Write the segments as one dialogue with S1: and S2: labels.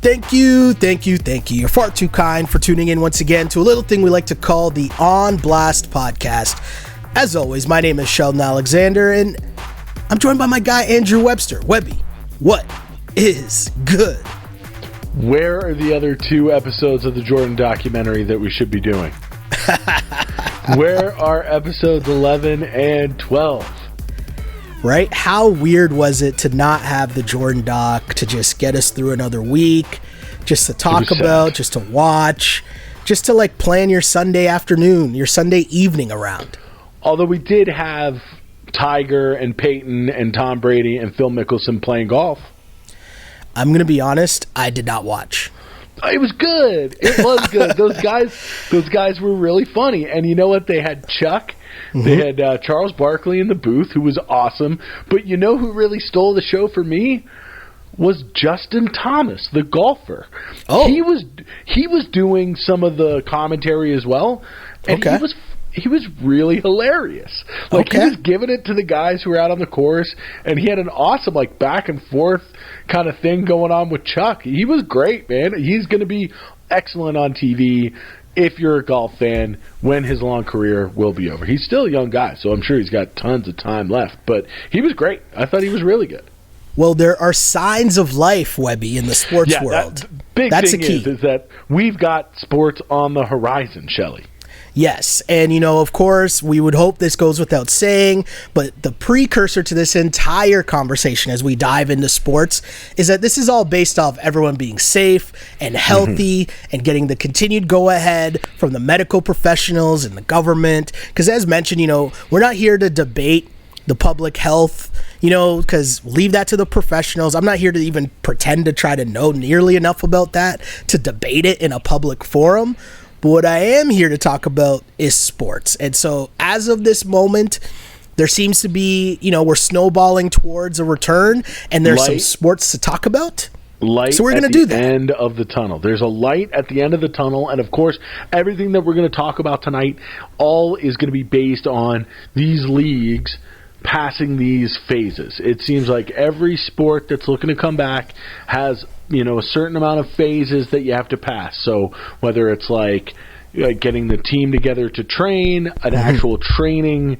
S1: Thank you. You're far too kind for tuning in once again to a little thing we like to call the On Blast podcast. As always, my name is Sheldon Alexander, and I'm joined by my guy, Andrew Webster. Webby, what is good?
S2: Where are the other 2 episodes of the Jordan documentary that we should be doing? Where are episodes 11 and 12?
S1: Right? How weird was it to not have the Jordan doc to just get us through another week, just to talk about, just to watch, just to like plan your Sunday afternoon, your Sunday evening around?
S2: Although we did have Tiger and Peyton and Tom Brady and Phil Mickelson playing golf.
S1: I'm going to be honest, I did not watch.
S2: It was good. It was good. Those guys were really funny. And you know what? They had Chuck. Mm-hmm. They had Charles Barkley in the booth, who was awesome. But you know who really stole the show for me? Was Justin Thomas, the golfer.
S1: Oh.
S2: He was doing some of the commentary as well. And
S1: okay.
S2: He was really hilarious. Like, He was giving it to the guys who were out on the course, and he had an awesome, like, back and forth kind of thing going on with Chuck. He was great, man. He's going to be excellent on TV if you're a golf fan when his long career will be over. He's still a young guy, so I'm sure he's got tons of time left. But he was great. I thought he was really good.
S1: Well, there are signs of life, Webby, in the sports world.
S2: That's
S1: the key.
S2: Is that we've got sports on the horizon, Shelley.
S1: Yes, and of course, we would hope this goes without saying, but the precursor to this entire conversation as we dive into sports is that this is all based off everyone being safe and healthy and getting the continued go-ahead from the medical professionals and the government. Because as mentioned, we're not here to debate the public health, because leave that to the professionals. I'm not here to even pretend to try to know nearly enough about that to debate it in a public forum. But what I am here to talk about is sports. And so as of this moment, there seems to be, we're snowballing towards a return, and there's some sports to talk about. So we're going to do that.
S2: End of the tunnel. There's a light at the end of the tunnel, and of course, everything that we're going to talk about tonight all is going to be based on these leagues passing these phases. It seems like every sport that's looking to come back has a certain amount of phases that you have to pass. So whether it's like getting the team together to train, an actual training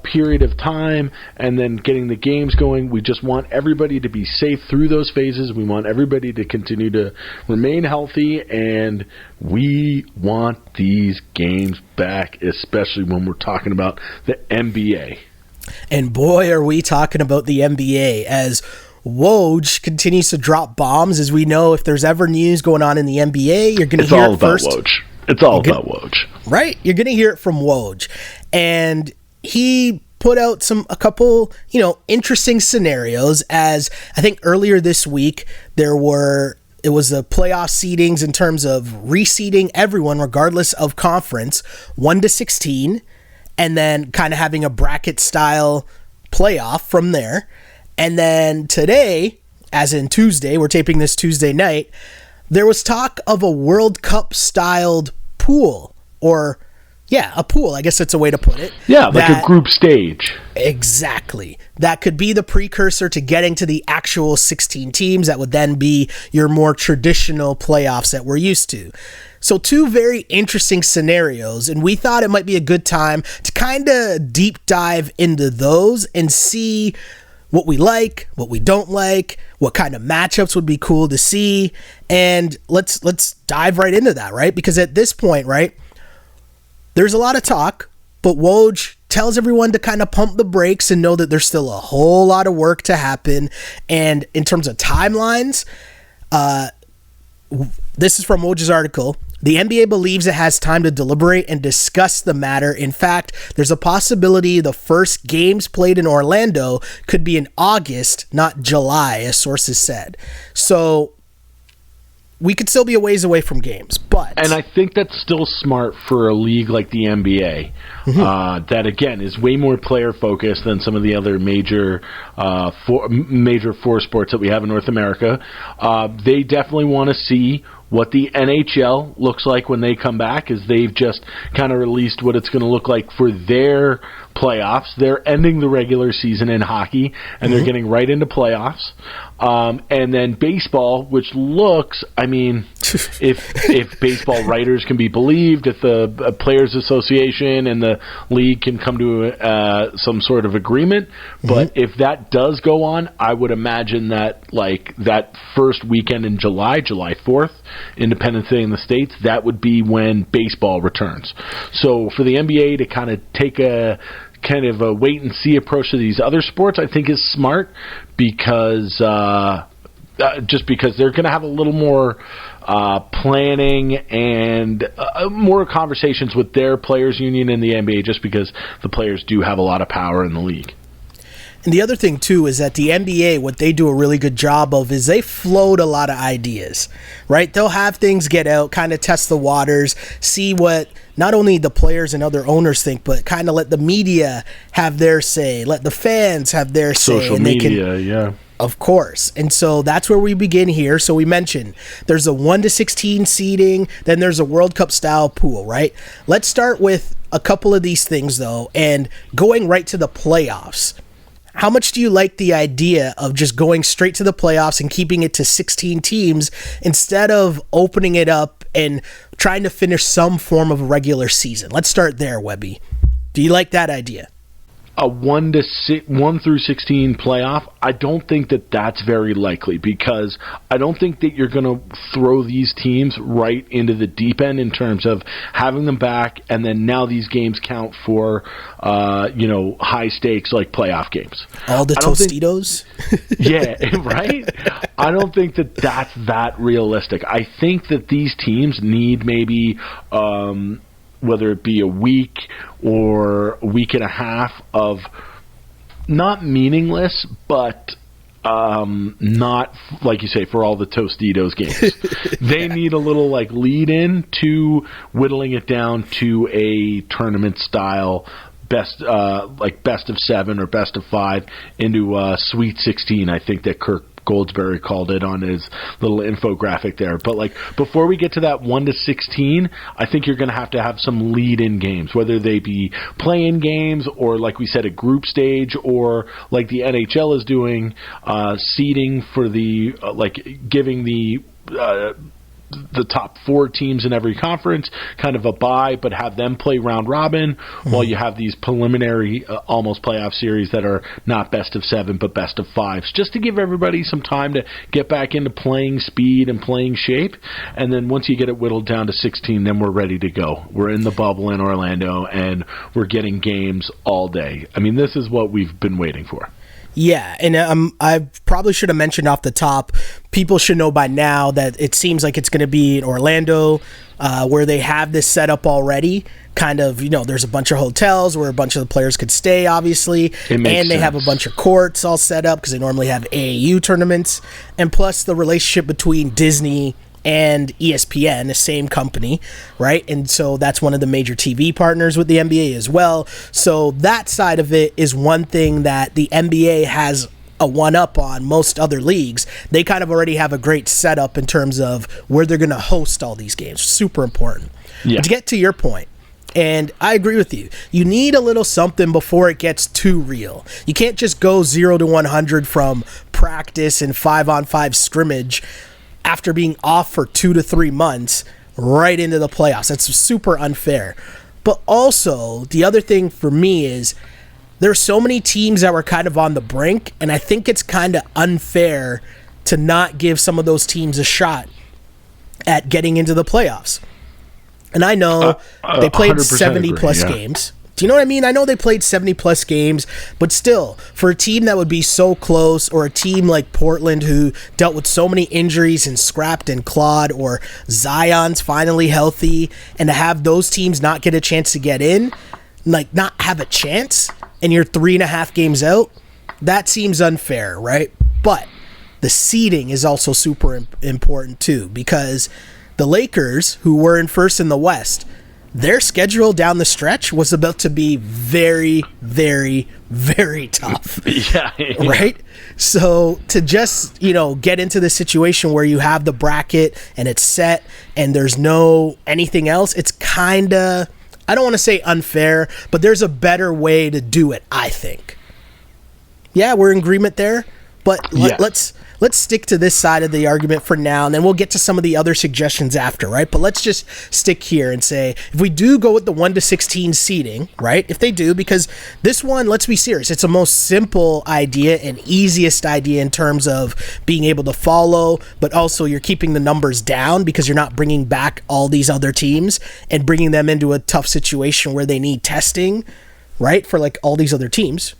S2: period of time, and then getting the games going, we just want everybody to be safe through those phases. We want everybody to continue to remain healthy, and we want these games back, especially when we're talking about the NBA.
S1: And boy, are we talking about the NBA as Woj continues to drop bombs. As we know, if there's ever news going on in the NBA, you're going to hear it first.
S2: It's all about Woj.
S1: Right? You're going to hear it from Woj. And he put out a couple, interesting scenarios, as I think earlier this week it was the playoff seedings in terms of reseeding everyone regardless of conference 1 to 16, and then kind of having a bracket style playoff from there. And then today, as in Tuesday, we're taping this Tuesday night, there was talk of a World Cup styled pool, or a pool, I guess that's a way to put it.
S2: Yeah, like a group stage.
S1: Exactly. That could be the precursor to getting to the actual 16 teams that would then be your more traditional playoffs that we're used to. So 2 very interesting scenarios, and we thought it might be a good time to kind of deep dive into those and see what we like, what we don't like, what kind of matchups would be cool to see, and let's dive right into that, right? Because at this point, right, there's a lot of talk, but Woj tells everyone to kind of pump the brakes and know that there's still a whole lot of work to happen. And in terms of timelines, this is from Woj's article. The NBA believes it has time to deliberate and discuss the matter. In fact, there's a possibility the first games played in Orlando could be in August, not July, as sources said. So we could still be a ways away from games, but...
S2: And I think that's still smart for a league like the NBA, that, again, is way more player-focused than some of the other major four sports that we have in North America. They definitely want to see what the NHL looks like when they come back, as they've just kind of released what it's going to look like for their playoffs. They're ending the regular season in hockey, and they're getting right into playoffs. And then baseball, which looks, I mean, if baseball writers can be believed, if the Players Association and the league can come to some sort of agreement, but if that does go on, I would imagine that like that first weekend in July 4th, Independence Day in the States, that would be when baseball returns. So for the NBA to kind of take a kind of a wait and see approach to these other sports, I think is smart because just because they're going to have a little more planning and more conversations with their players union in the NBA, just because the players do have a lot of power in the league.
S1: And the other thing, too, is that the NBA, what they do a really good job of is they float a lot of ideas, right? They'll have things get out, kind of test the waters, see what not only the players and other owners think, but kind of let the media have their say, let the fans have their say.
S2: Social media, yeah.
S1: Of course. And so that's where we begin here. So we mentioned there's a 1-16 seeding, then there's a World Cup style pool, right? Let's start with a couple of these things, though, and going right to the playoffs. How much do you like the idea of just going straight to the playoffs and keeping it to 16 teams instead of opening it up and trying to finish some form of a regular season? Let's start there, Webby. Do you like that idea?
S2: A 1 through 16 playoff, I don't think that that's very likely, because I don't think that you're going to throw these teams right into the deep end in terms of having them back, and then now these games count for high stakes like playoff games.
S1: All the Tostitos?
S2: Yeah, right? I don't think that that's that realistic. I think that these teams need maybe whether it be a week or a week and a half of not meaningless, but not, like you say, for all the Tostitos games. They need a little like lead in to whittling it down to a tournament style best of 7 or best of 5 into Sweet 16. I think that Kirk Goldsberry called it on his little infographic there. But like before we get to that 1 to 16, I think you're going to have some lead-in games, whether they be play-in games or, like we said, a group stage, or like the NHL is doing, seeding for the giving the top 4 teams in every conference kind of a bye, but have them play round robin while you have these preliminary almost playoff series that are not best of 7 but best of 5s, just to give everybody some time to get back into playing speed and playing shape. And then once you get it whittled down to 16, then we're ready to go. We're in the bubble in Orlando and we're getting games all day. I mean, this is what we've been waiting for.
S1: Yeah, and I probably should have mentioned off the top, people should know by now that it seems like it's going to be in Orlando, where they have this set up already. Kind of, there's a bunch of hotels where a bunch of the players could stay, obviously, and they have a bunch of courts all set up because they normally have AAU tournaments, and plus the relationship between Disney and ESPN, the same company, right? And so that's one of the major TV partners with the NBA as well. So that side of it is one thing that the NBA has a one-up on most other leagues. They kind of already have a great setup in terms of where they're going to host all these games. Super important. Yeah. But to get to your point, and I agree with you, you need a little something before it gets too real. You can't just go 0 to 100 from practice and 5-on-5 scrimmage after being off for 2 to 3 months right into the playoffs. That's super unfair. But also, the other thing for me is there's so many teams that were kind of on the brink, and I think it's kind of unfair to not give some of those teams a shot at getting into the playoffs. And I know they played 70-plus games. Do you know what I mean? I know they played 70-plus games, but still, for a team that would be so close, or a team like Portland who dealt with so many injuries and scrapped and clawed, or Zion's finally healthy, and to have those teams not get a chance to get in, like not have a chance, and you're 3.5 games out, that seems unfair, right? But the seeding is also super important too, because the Lakers, who were in first in the West, their schedule down the stretch was about to be very, very, very tough. Yeah. Right? So to just, get into the situation where you have the bracket and it's set and there's no anything else, it's kind of I don't want to say unfair, but there's a better way to do it, I think. Yeah, we're in agreement there, but let's stick to this side of the argument for now, and then we'll get to some of the other suggestions after, right? But let's just stick here and say, if we do go with the 1-16 seeding, right? If they do, because this one, let's be serious, it's the most simple idea and easiest idea in terms of being able to follow, but also you're keeping the numbers down because you're not bringing back all these other teams and bringing them into a tough situation where they need testing, right? For like all these other teams.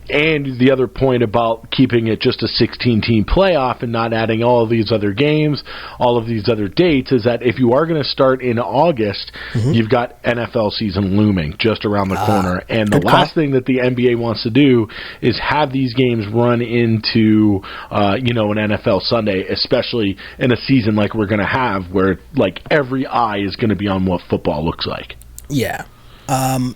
S2: And the other point about keeping it just a 16-team playoff and not adding all of these other games, all of these other dates, is that if you are going to start in August, you've got NFL season looming just around the corner. And the last thing that the NBA wants to do is have these games run into, an NFL Sunday, especially in a season like we're going to have where like every eye is going to be on what football looks like.
S1: Yeah.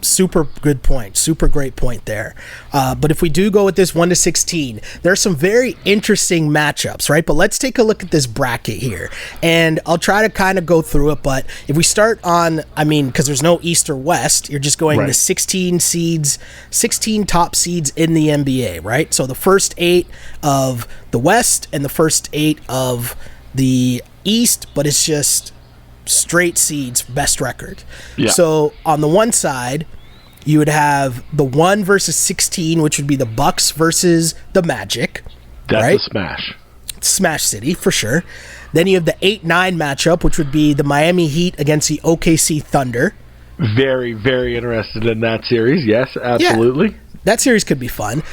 S1: Super good point. Super great point there. But if we do go with this 1-16, there are some very interesting matchups, right? But let's take a look at this bracket here. And I'll try to kind of go through it. But if we start on, because there's no East or West, you're just going to 16 seeds, 16 top seeds in the NBA, right? So the first 8 of the West and the first 8 of the East, but it's just straight seeds, best record. Yeah. So on the one side, you would have the 1 versus 16, which would be the Bucks versus the Magic.
S2: That's a smash.
S1: Smash City, for sure. Then you have the 8-9 matchup, which would be the Miami Heat against the OKC Thunder.
S2: Very, very interested in that series. Yes, absolutely.
S1: Yeah, that series could be fun.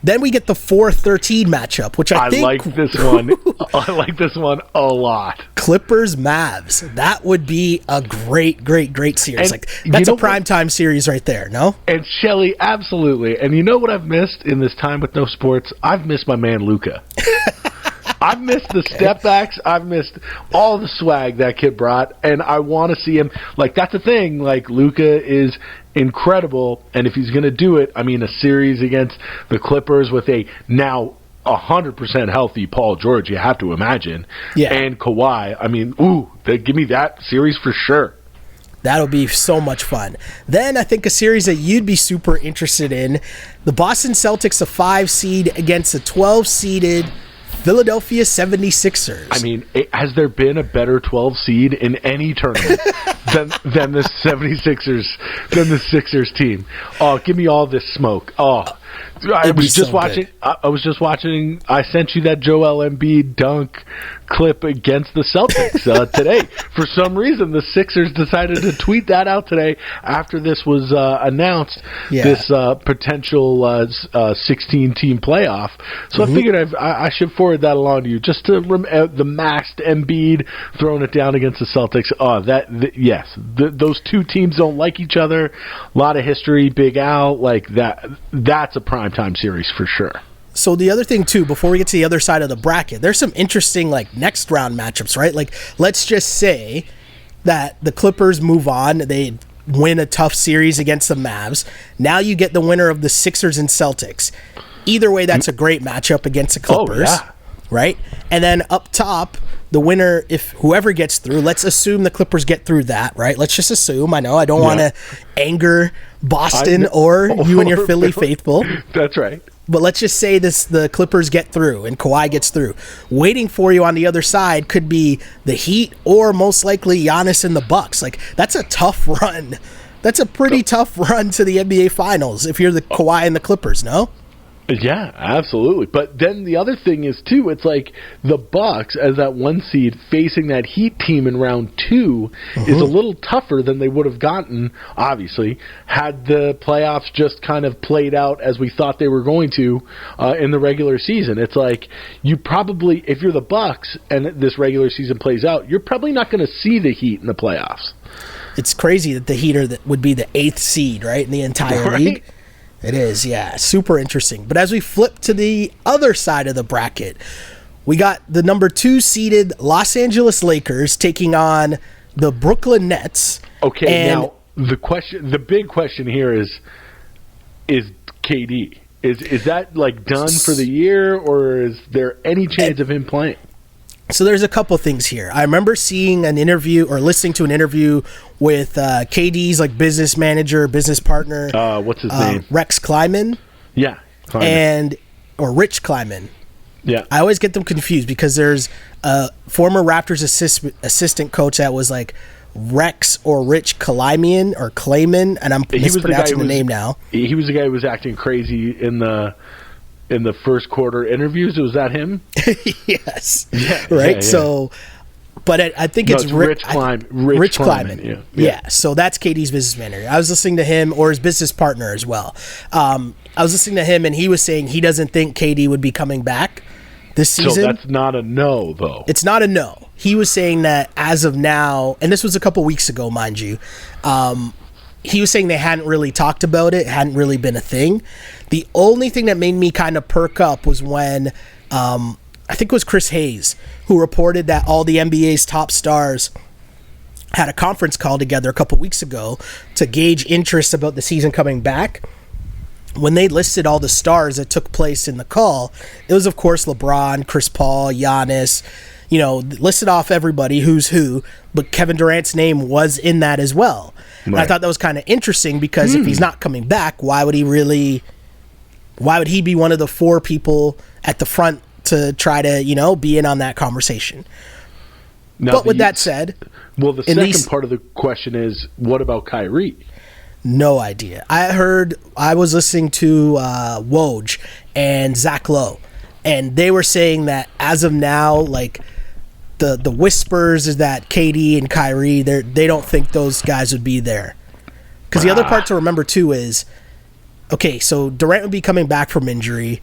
S1: Then we get the 4-13 matchup, which I think...
S2: like this one. I like this one a lot.
S1: Clippers-Mavs. That would be a great, great, great series. That's a primetime series right there, no?
S2: And Shelly, absolutely. And you know what I've missed in this time with no sports? I've missed my man Luka. I've missed the step backs. I've missed all the swag that kid brought, and I want to see him. That's the thing. Luka is incredible, and if he's going to do it, a series against the Clippers with a now 100% healthy Paul George, you have to imagine, and Kawhi. Give me that series for sure.
S1: That'll be so much fun. Then I think a series that you'd be super interested in, the Boston Celtics, a 5 seed against a 12-seeded Philadelphia 76ers.
S2: Has there been a better 12 seed in any tournament than the 76ers, than the Sixers team? Oh, give me all this smoke. Oh, I was just watching. I sent you that Joel Embiid dunk clip against the Celtics today. For some reason, the Sixers decided to tweet that out today after this was announced. Yeah. This potential 16-team playoff. So I figured I should forward that along to you, just to the maxed Embiid throwing it down against the Celtics. Oh, yes, those two teams don't like each other. A lot of history. Big Al, that. That's a primetime series for sure.
S1: So the other thing too, before we get to the other side of the bracket, there's some interesting next round matchups, right? Let's just say that the Clippers move on, they win a tough series against the Mavs. Now you get the winner of the Sixers and Celtics. Either way, that's a great matchup against the Clippers, right? And then up top, the winner, if whoever gets through, let's assume the Clippers get through that, right? Let's just assume. I know I don't want to anger Boston or you and your Philly faithful.
S2: That's right.
S1: But let's just say the Clippers get through and Kawhi gets through. Waiting for you on the other side could be the Heat or most likely Giannis and the Bucks. That's a tough run. That's a pretty tough run to the NBA Finals if you're the Kawhi and the Clippers, no?
S2: Yeah, absolutely. But then the other thing is, too, it's the Bucks, as that 1 seed, facing that Heat team in round 2 is a little tougher than they would have gotten, obviously, had the playoffs just kind of played out as we thought they were going to in the regular season. It's you probably, if you're the Bucks and this regular season plays out, you're probably not going to see the Heat in the playoffs.
S1: It's crazy that the Heat would be the 8th seed, right, in the entire league. It is, yeah. Super interesting. But as we flip to the other side of the bracket, we got the number 2 seeded Los Angeles Lakers taking on the Brooklyn Nets.
S2: Okay, now the big question here is KD. Is that done for the year, or is there any chance of him playing?
S1: So there's a couple things here. I remember seeing an interview or listening to an interview with KD's like business manager, business partner.
S2: What's his name?
S1: Rex Kleiman.
S2: Yeah. Kleiman.
S1: Or Rich Kleiman.
S2: Yeah.
S1: I always get them confused because there's a former Raptors assistant coach that was like Rex or Rich Kleiman or Kleiman, and I'm mispronouncing the name now.
S2: He was the guy who was acting crazy in the first quarter interviews. Was that him?
S1: Yes.
S2: Yeah.
S1: Right.
S2: Yeah.
S1: So, but I think it's
S2: Rich Kleiman.
S1: Rich Kleiman. Yeah. So that's KD's business manager. I was listening to him, or his business partner as well. I was listening to him, and he was saying he doesn't think KD would be coming back this season.
S2: So that's not a no, though.
S1: It's not a no. He was saying that as of now, and this was a couple weeks ago, mind you, he was saying they hadn't really talked about it, hadn't really been a thing. The only thing that made me kind of perk up was when I think it was Chris Hayes who reported that all the NBA's top stars had a conference call together a couple weeks ago to gauge interest about the season coming back. When they listed all the stars that took place in the call, it was, of course, LeBron, Chris Paul, Giannis, listed off everybody who's who, but Kevin Durant's name was in that as well. Right. And I thought that was kind of interesting because if he's not coming back, why would he be one of the 4 people at the front to try to, be in on that conversation? Now, but with that said...
S2: Well, the second part of the question is, what about Kyrie?
S1: No idea. I was listening to Woj and Zach Lowe, and they were saying that as of now, like the whispers is that KD and Kyrie, they don't think those guys would be there. Because the other part to remember too is, okay, so Durant would be coming back from injury.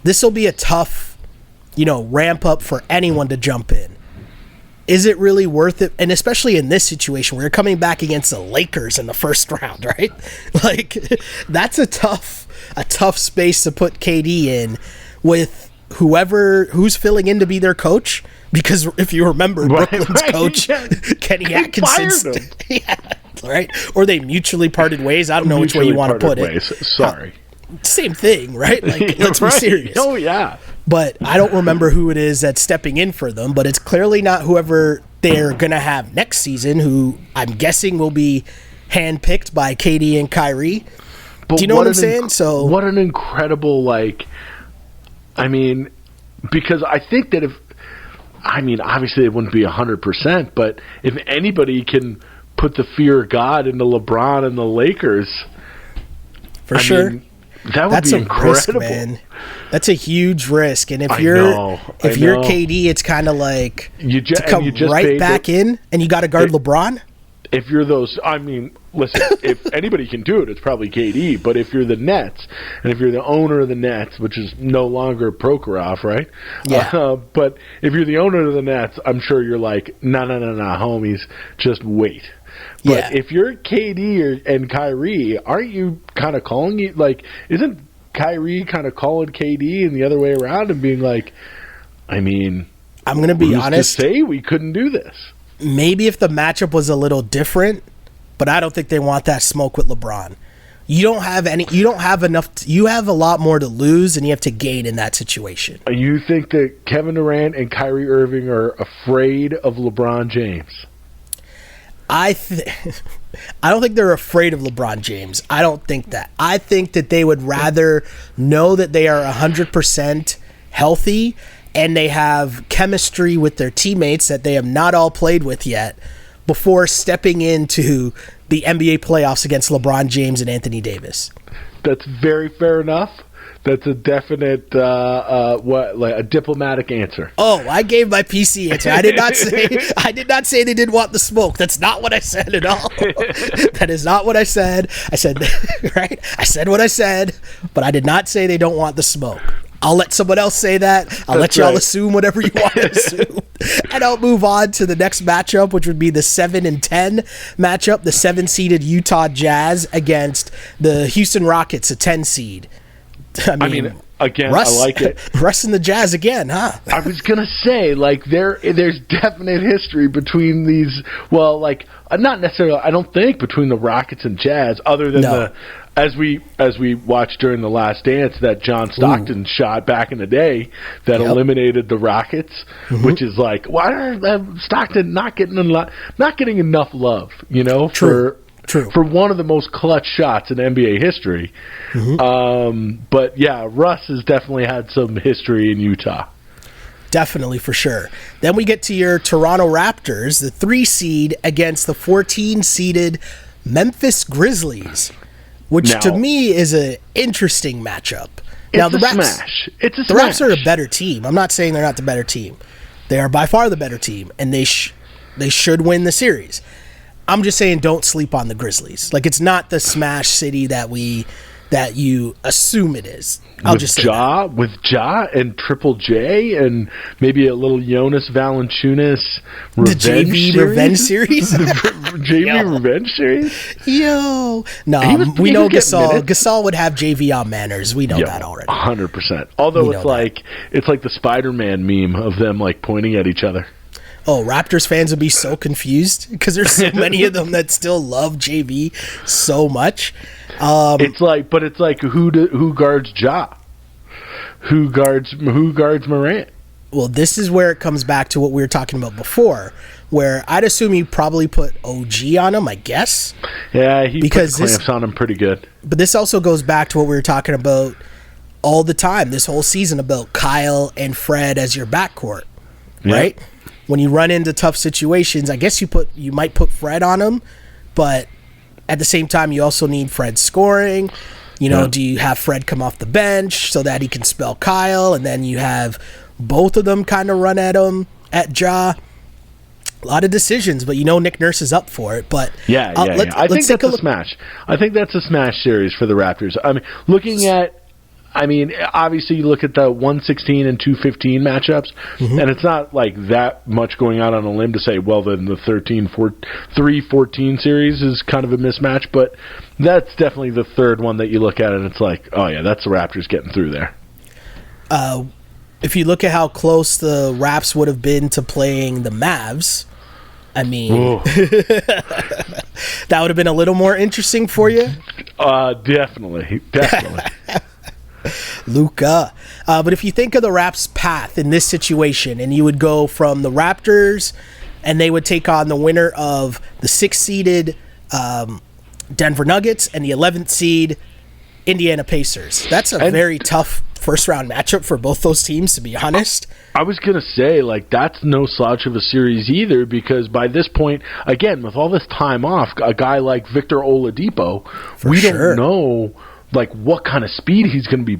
S1: This will be a tough, ramp up for anyone to jump in. Is it really worth it? And especially in this situation where you're coming back against the Lakers in the first round, right? Like, that's a tough space to put KD in with who's filling in to be their coach. Because if you remember, Brooklyn's coach, Kenny Atkinson, right? Or they mutually parted ways. I don't know which way you want to put it.
S2: Sorry.
S1: Same thing, right? Like, let's be serious.
S2: Oh, yeah.
S1: But I don't remember who it is that's stepping in for them, but it's clearly not whoever they're going to have next season, who I'm guessing will be handpicked by KD and Kyrie.
S2: But
S1: do you know what I'm saying? So
S2: what an incredible, because I think that obviously it wouldn't be 100%, but if anybody can put the fear of God into LeBron and the Lakers,
S1: for sure.
S2: That would be incredible.
S1: Risk, man. That's a huge risk, and if you're KD, it's kind of like to come right back in, and you got to guard LeBron.
S2: If you're those, listen, if anybody can do it, it's probably KD. But if you're the Nets, and if you're the owner of the Nets, which is no longer Prokhorov, right?
S1: Yeah.
S2: But if you're the owner of the Nets, I'm sure you're like, no, homies, just wait. But if you're KD and Kyrie, aren't you kind of calling it? Like, isn't Kyrie kind of calling KD and the other way around and being like, I'm going to be honest. To say we couldn't do this.
S1: Maybe if the matchup was a little different, but I don't think they want that smoke with LeBron. You don't have enough. You have a lot more to lose than you have to gain in that situation.
S2: You think that Kevin Durant and Kyrie Irving are afraid of LeBron James?
S1: I don't think they're afraid of LeBron James. I don't think that. I think that they would rather know that they are 100% healthy and they have chemistry with their teammates that they have not all played with yet before stepping into the NBA playoffs against LeBron James and Anthony Davis.
S2: That's very fair enough. That's a definite, a diplomatic answer.
S1: Oh, I gave my PC answer. I did not say they didn't want the smoke. That's not what I said at all. That is not what I said. I said, right? I said what I said, but I did not say they don't want the smoke. I'll let someone else say that. I'll let y'all assume whatever you want to assume. And I'll move on to the next matchup, which would be the 7 and 10 matchup, the 7-seeded Utah Jazz against the Houston Rockets, a 10 seed.
S2: Again,
S1: Russ,
S2: I like it.
S1: Russ and the Jazz again, huh?
S2: I was gonna say, like, there's definite history between these. Well, like, not necessarily. I don't think between the Rockets and Jazz, other than as we watched during the Last Dance, that John Stockton shot back in the day that eliminated the Rockets, which is like, why Stockton not getting enough love, you know,
S1: True.
S2: for one of the most clutch shots in NBA history. But yeah, Russ has definitely had some history in Utah.
S1: Definitely, for sure. Then we get to your Toronto Raptors, the 3 seed against the 14 seeded Memphis Grizzlies, which to me is an interesting matchup. Now,
S2: It's a smash.
S1: The Raps are a better team. I'm not saying they're not the better team. They are by far the better team, and they should win the series. I'm just saying, don't sleep on the Grizzlies. Like, it's not the smash city that you assume it is. With Ja and Triple J and maybe a little Jonas Valanciunas revenge series?
S2: JV revenge series?
S1: Yo. No, we know Gasol would have JV on manners. We know that already.
S2: 100%. Although it's like the Spider-Man meme of them like pointing at each other.
S1: Oh, Raptors fans would be so confused because there's so many of them that still love JV so much.
S2: It's like who guards Ja? Who guards Morant?
S1: Well, this is where it comes back to what we were talking about before, where I'd assume you probably put OG on him, I guess.
S2: Yeah, he put the clamps on him pretty good.
S1: But this also goes back to what we were talking about all the time, this whole season, about Kyle and Fred as your backcourt, right? When you run into tough situations, I guess you might put Fred on him, but at the same time, you also need Fred scoring. You know, do you have Fred come off the bench so that he can spell Kyle, and then you have both of them kind of run at him, at Ja? A lot of decisions, but Nick Nurse is up for it. But
S2: I think that's a smash. I think that's a smash series for the Raptors. Obviously, you look at the 116 and 215 matchups, and it's not like that much going out on a limb to say, well, then the 3-14 series is kind of a mismatch, but that's definitely the third one that you look at, and it's like, oh, yeah, that's the Raptors getting through there.
S1: If you look at how close the Raps would have been to playing the Mavs, I mean, that would have been a little more interesting for you?
S2: Definitely.
S1: Luka. But if you think of the Raps' path in this situation, and you would go from the Raptors, and they would take on the winner of the 6th-seeded Denver Nuggets and the 11th seed Indiana Pacers. That's a very tough first-round matchup for both those teams, to be honest.
S2: I was going to say, like, that's no slouch of a series either, because by this point, again, with all this time off, a guy like Victor Oladipo, don't know like what kind of speed he's going to be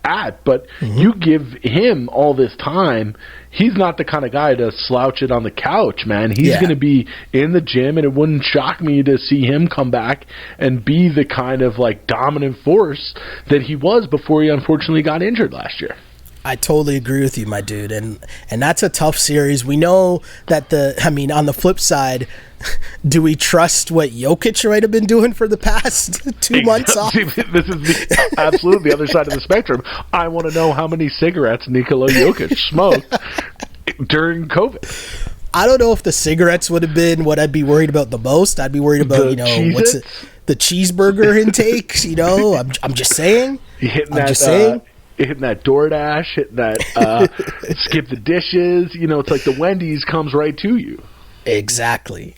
S2: at, but you give him all this time, he's not the kind of guy to slouch it on the couch, man. He's going to be in the gym, and it wouldn't shock me to see him come back and be the kind of like dominant force that he was before he unfortunately got injured last year.
S1: I totally agree with you, my dude, and that's a tough series. We know that on the flip side, do we trust what Jokic might have been doing for the past 2 months off?
S2: This is absolutely the other side of the spectrum. I want to know how many cigarettes Nikola Jokic smoked during COVID.
S1: I don't know if the cigarettes would have been what I'd be worried about the most. I'd be worried about, the cheeseburger intakes, I'm just saying.
S2: Hitting that DoorDash, hitting that skip the dishes. It's like the Wendy's comes right to you.
S1: Exactly.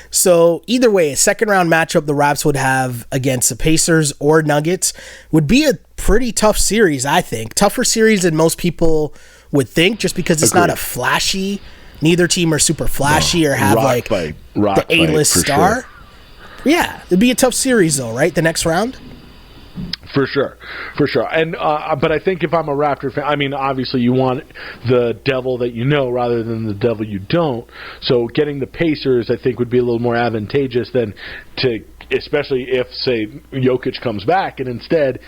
S1: So either way, a second-round matchup the Raps would have against the Pacers or Nuggets would be a pretty tough series, I think. Tougher series than most people would think, just because it's not a flashy. Neither team are super flashy or have the A-list star. Sure. Yeah, it'd be a tough series, though, right? The next round?
S2: For sure. And but I think if I'm a Raptor fan, obviously you want the devil that you know rather than the devil you don't. So getting the Pacers, I think, would be a little more advantageous than especially if, say, Jokic comes back and instead,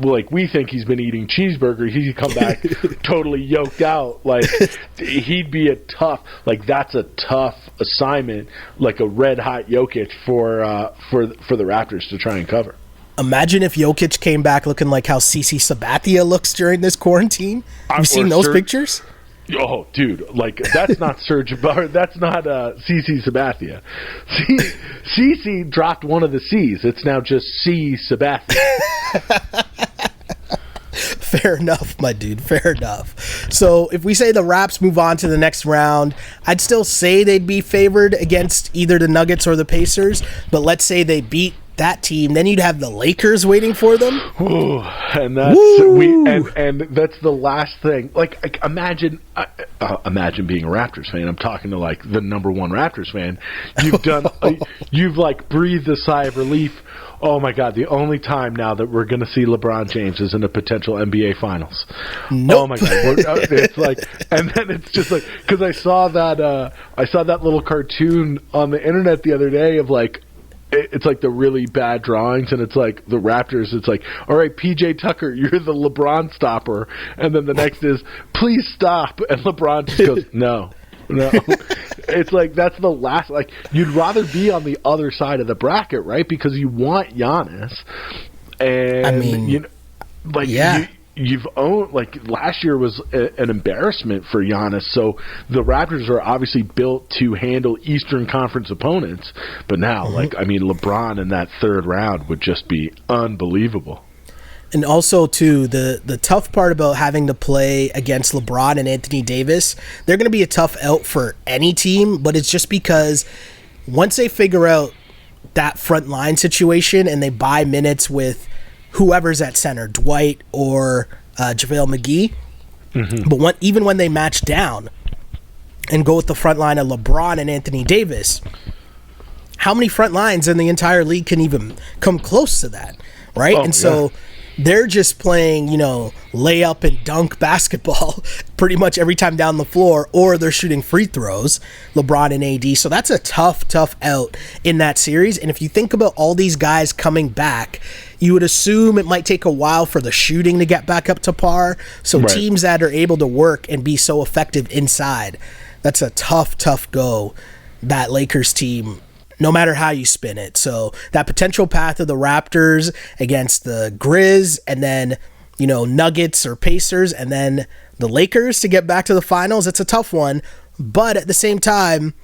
S2: like we think he's been eating cheeseburgers, he could come back totally yoked out. Like, he'd be that's a tough assignment, like a red-hot Jokic for the Raptors to try and cover.
S1: Imagine if Jokic came back looking like how CC Sabathia looks during this quarantine. Have you seen those pictures?
S2: Oh, dude, like, that's not Serge Bar. That's not CC Sabathia. CC dropped one of the C's. It's now just C Sabathia.
S1: Fair enough, my dude. Fair enough. So if we say the Raps move on to the next round, I'd still say they'd be favored against either the Nuggets or the Pacers. But let's say they beat that team, then you'd have the Lakers waiting for them.
S2: Ooh, and that's and that's the last thing. Like imagine being a Raptors fan. I'm talking to like the number one Raptors fan. You've done you've like breathed a sigh of relief. Oh my God, the only time now that we're going to see LeBron James is in a potential NBA Finals.
S1: Nope.
S2: Oh my God, it's like, and then it's just like, because I saw that little cartoon on the internet the other day of like, it's like the really bad drawings, and it's like the Raptors. It's like, all right, PJ Tucker, you're the LeBron stopper, and then the next is, please stop, and LeBron just goes, no. It's like that's the last. Like you'd rather be on the other side of the bracket, right? Because you want Giannis, and
S1: I mean,
S2: you know, like
S1: yeah.
S2: You've owned, like last year was an embarrassment for Giannis. So the Raptors are obviously built to handle Eastern Conference opponents. But now, like, I mean, LeBron in that third round would just be unbelievable.
S1: And also, too, the tough part about having to play against LeBron and Anthony Davis, they're going to be a tough out for any team, but it's just because once they figure out that front line situation and they buy minutes with whoever's at center, Dwight or JaVale McGee. Mm-hmm. But even when they match down and go with the front line of LeBron and Anthony Davis, how many front lines in the entire league can even come close to that, right?
S2: Oh,
S1: and so they're just playing, layup and dunk basketball pretty much every time down the floor, or they're shooting free throws, LeBron and AD. So that's a tough out in that series. And if you think about all these guys coming back, you would assume it might take a while for the shooting to get back up to par. So teams that are able to work and be so effective inside, that's a tough go, that Lakers team, no matter how you spin it. So that potential path of the Raptors against the Grizz, and then, Nuggets or Pacers, and then the Lakers to get back to the finals, it's a tough one. But at the same time,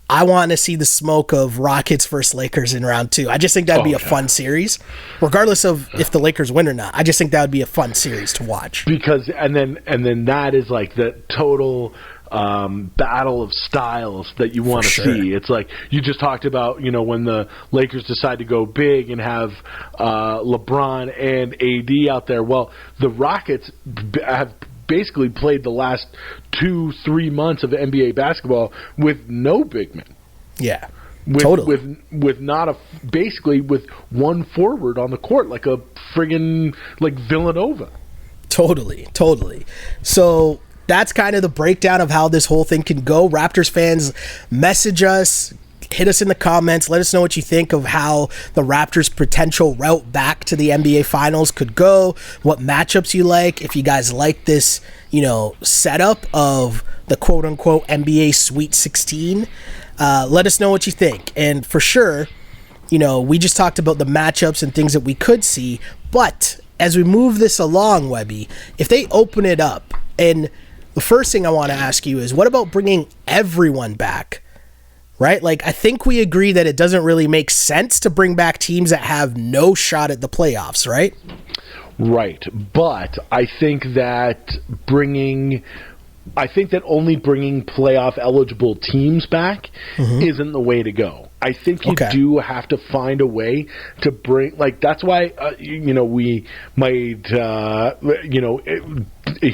S1: I want to see the smoke of Rockets versus Lakers in round 2. I just think that'd be a fun series, regardless of if the Lakers win or not. I just think that would be a fun series to watch.
S2: Because and then that is like the total battle of styles that you want to see. It's like you just talked about, when the Lakers decide to go big and have LeBron and AD out there. Well, the Rockets have basically played the last 2-3 months of NBA basketball with no big men.
S1: Yeah.
S2: Totally. With not basically with one forward on the court, like a friggin' like Villanova.
S1: Totally. So that's kind of the breakdown of how this whole thing can go. Raptors fans, message us, hit us in the comments, let us know what you think of how the Raptors' potential route back to the NBA Finals could go, what matchups you like, if you guys like this, setup of the quote-unquote NBA Sweet 16. Let us know what you think. And for sure, we just talked about the matchups and things that we could see, but as we move this along, Webby, if they open it up, and the first thing I want to ask you is, what about bringing everyone back? Right? Like, I think we agree that it doesn't really make sense to bring back teams that have no shot at the playoffs, right?
S2: Right. But I think that only bringing playoff eligible teams back isn't the way to go. I think you do have to find a way to bring, like, that's why, we might,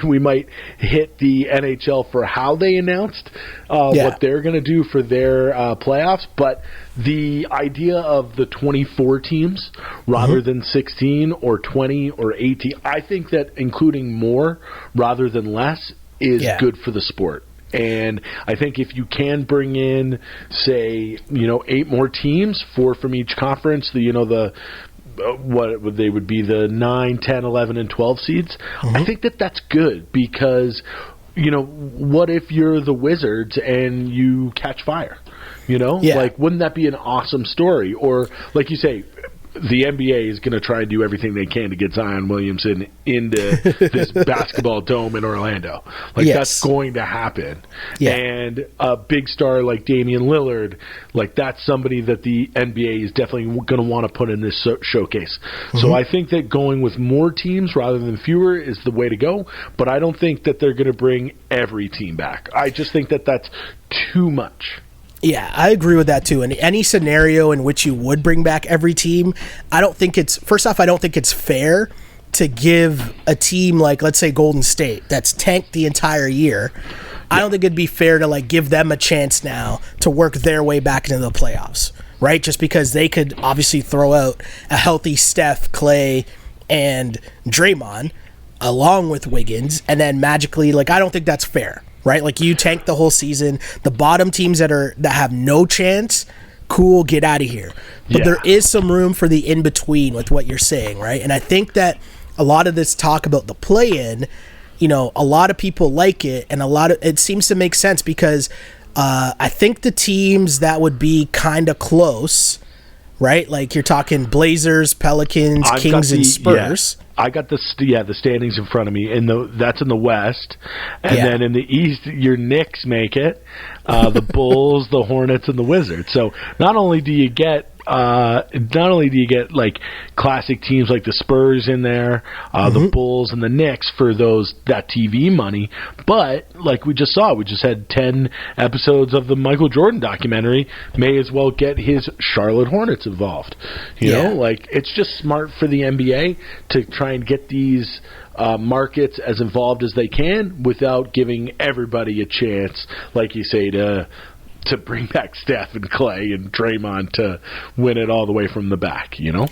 S2: we might hit the NHL for how they announced what they're going to do for their playoffs. But the idea of the 24 teams rather than 16 or 20 or 18, I think that including more rather than less is good for the sport. And I think if you can bring in, say, 8 more teams, 4 from each conference, what they would be the 9, 10, 11, and 12 seeds, I think that's good because, what if you're the Wizards and you catch fire? Like, wouldn't that be an awesome story? Or, like you say, the NBA is going to try and do everything they can to get Zion Williamson into this basketball dome in Orlando. Like, that's going to happen. Yeah. And a big star like Damian Lillard, like, that's somebody that the NBA is definitely going to want to put in this showcase. Mm-hmm. So I think that going with more teams rather than fewer is the way to go, but I don't think that they're going to bring every team back. I just think that that's too much.
S1: Yeah, I agree with that too. In any scenario in which you would bring back every team, I don't think it's fair to give a team like, let's say, Golden State, that's tanked the entire year. I don't think it'd be fair to like give them a chance now to work their way back into the playoffs, right? Just because they could obviously throw out a healthy Steph, Clay, and Draymond along with Wiggins, and then magically, like, I don't think that's fair. Right, like you tank the whole season. The bottom teams that have no chance, cool, get out of here. But there is some room for the in between with what you're saying, right? And I think that a lot of this talk about the play-in, you know, a lot of people like it, and it seems to make sense because I think the teams that would be kind of close, right? Like you're talking Blazers, Pelicans, Kings, and Spurs.
S2: Yeah. I got the standings in front of me. That's in the West, and then in the East, your Knicks make it, the Bulls, the Hornets, and the Wizards. So not only do you get like classic teams like the Spurs in there, the Bulls and the Knicks for that TV money, but like we just had 10 episodes of the Michael Jordan documentary. May as well get his Charlotte Hornets involved. You know, like it's just smart for the NBA to try and get these markets as involved as they can without giving everybody a chance, like you say, to bring back Steph and Clay and Draymond to win it all the way from the back, you know?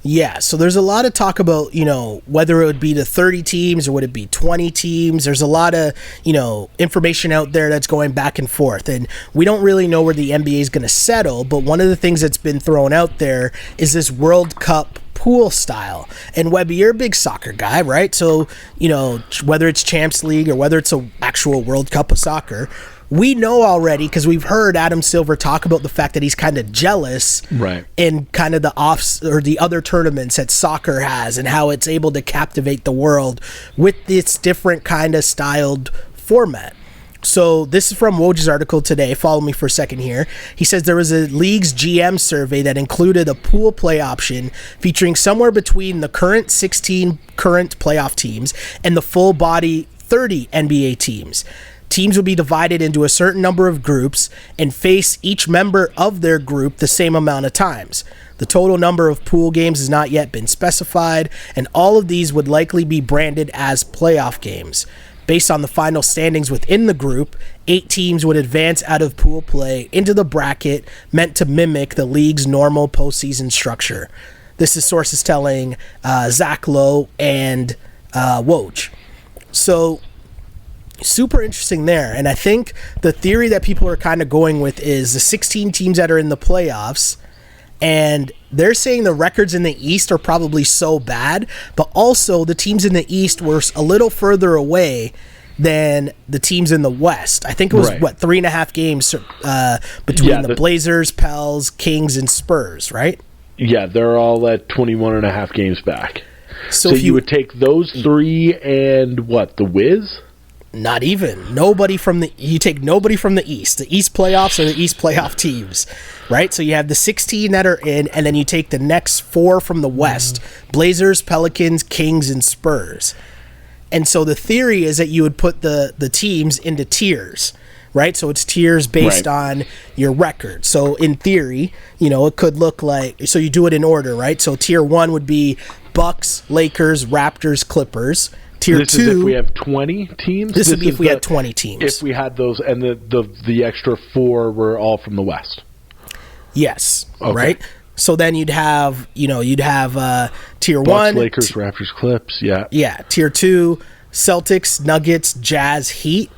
S1: Yeah, so there's a lot of talk about, you know, whether it would be the 30 teams or would it be 20 teams. There's a lot of, you know, information out there that's going back and forth, and we don't really know where the NBA is going to settle, but one of the things that's been thrown out there is this World Cup pool style. And Webby, you're a big soccer guy, right? So, you know, whether it's Champs League or whether it's an actual World Cup of soccer, we know already, because we've heard Adam Silver talk about the fact that he's kind of jealous in kind of the other tournaments that soccer has and how it's able to captivate the world with this different kind of styled format. So this is from Woj's article today. Follow me for a second here. He says there was a league's GM survey that included a pool play option featuring somewhere between the current 16 current playoff teams and the full body 30 NBA teams. Teams will be divided into a certain number of groups and face each member of their group the same amount of times. The total number of pool games has not yet been specified, and all of these would likely be branded as playoff games. Based on the final standings within the group, 8 teams would advance out of pool play into the bracket meant to mimic the league's normal postseason structure. This is sources telling Zach Lowe and Woj. So, super interesting there. And I think the theory that people are kind of going with is the 16 teams that are in the playoffs, and they're saying the records in the East are probably so bad, but also the teams in the East were a little further away than the teams in the West. I think it was 3.5 games between the Blazers, Pels, Kings, and Spurs, right? Yeah,
S2: they're all at 21.5 games back. So you would take those 3 and the Wiz?
S1: Not even. You take nobody from the East. The East playoffs are the East playoff teams, right? So you have the 16 that are in, and then you take the next 4 from the West. Blazers, Pelicans, Kings, and Spurs. And so the theory is that you would put the teams into tiers, right? So it's tiers based on your record. So in theory, you know, it could look like, so you do it in order, right? So tier 1 would be Bucks, Lakers, Raptors, Clippers. Tier
S2: this
S1: 2
S2: is if we have 20 teams?
S1: This would be if we had 20 teams.
S2: If we had those, and the extra 4 were all from the West.
S1: Yes, right? So then you'd have tier
S2: Bucks,
S1: 1.
S2: Lakers, Raptors, Clips,
S1: Yeah, tier 2, Celtics, Nuggets, Jazz, Heat.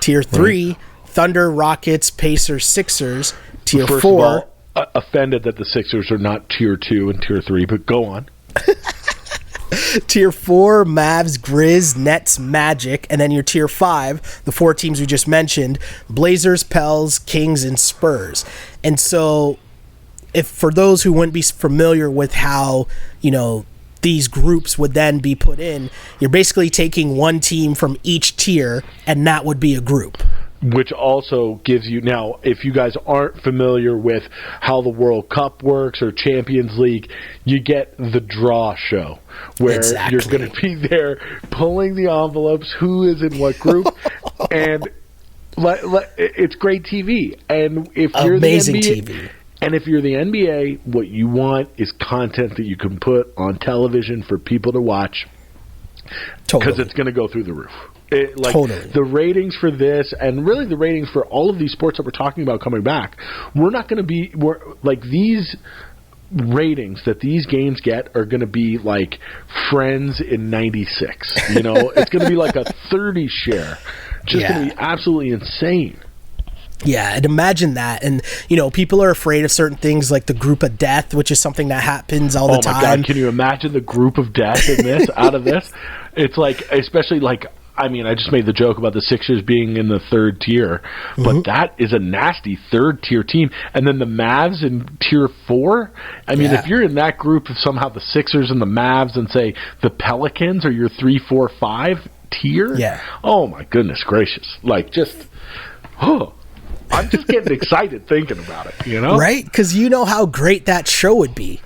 S1: Tier 3, Thunder, Rockets, Pacers, Sixers. Tier 4.
S2: First of all, offended that the Sixers are not tier 2 and tier 3, but go on.
S1: Tier 4, Mavs, Grizz, Nets, Magic, and then your Tier 5, the 4 teams we just mentioned, Blazers, Pels, Kings, and Spurs. And so if for those who wouldn't be familiar with how, these groups would then be put in, you're basically taking one team from each tier, and that would be a group.
S2: Which also gives you, now, if you guys aren't familiar with how the World Cup works or Champions League, you get the draw show, where you're going to be there pulling the envelopes, who is in what group, and it's great TV. And if you're
S1: amazing
S2: the NBA,
S1: TV.
S2: And if you're the NBA, what you want is content that you can put on television for people to watch, because it's going to go through the roof.
S1: Totally.
S2: The ratings for this, and really the ratings for all of these sports that we're talking about coming back, these ratings that these games get are going to be like Friends in 96. It's going to be like a 30 share. Just going to be absolutely insane.
S1: Yeah, and imagine that. And, people are afraid of certain things like the group of death, which is something that happens all the time.
S2: Oh, my God. Can you imagine the group of death in this, out of this? It's like, especially like, I just made the joke about the Sixers being in the third tier, but that is a nasty third-tier team. And then the Mavs in tier 4. If you're in that group of somehow the Sixers and the Mavs and, say, the Pelicans are your 3, 4, 5 tier, oh, my goodness gracious. I'm just getting excited thinking about it,
S1: Right? Because how great that show would be,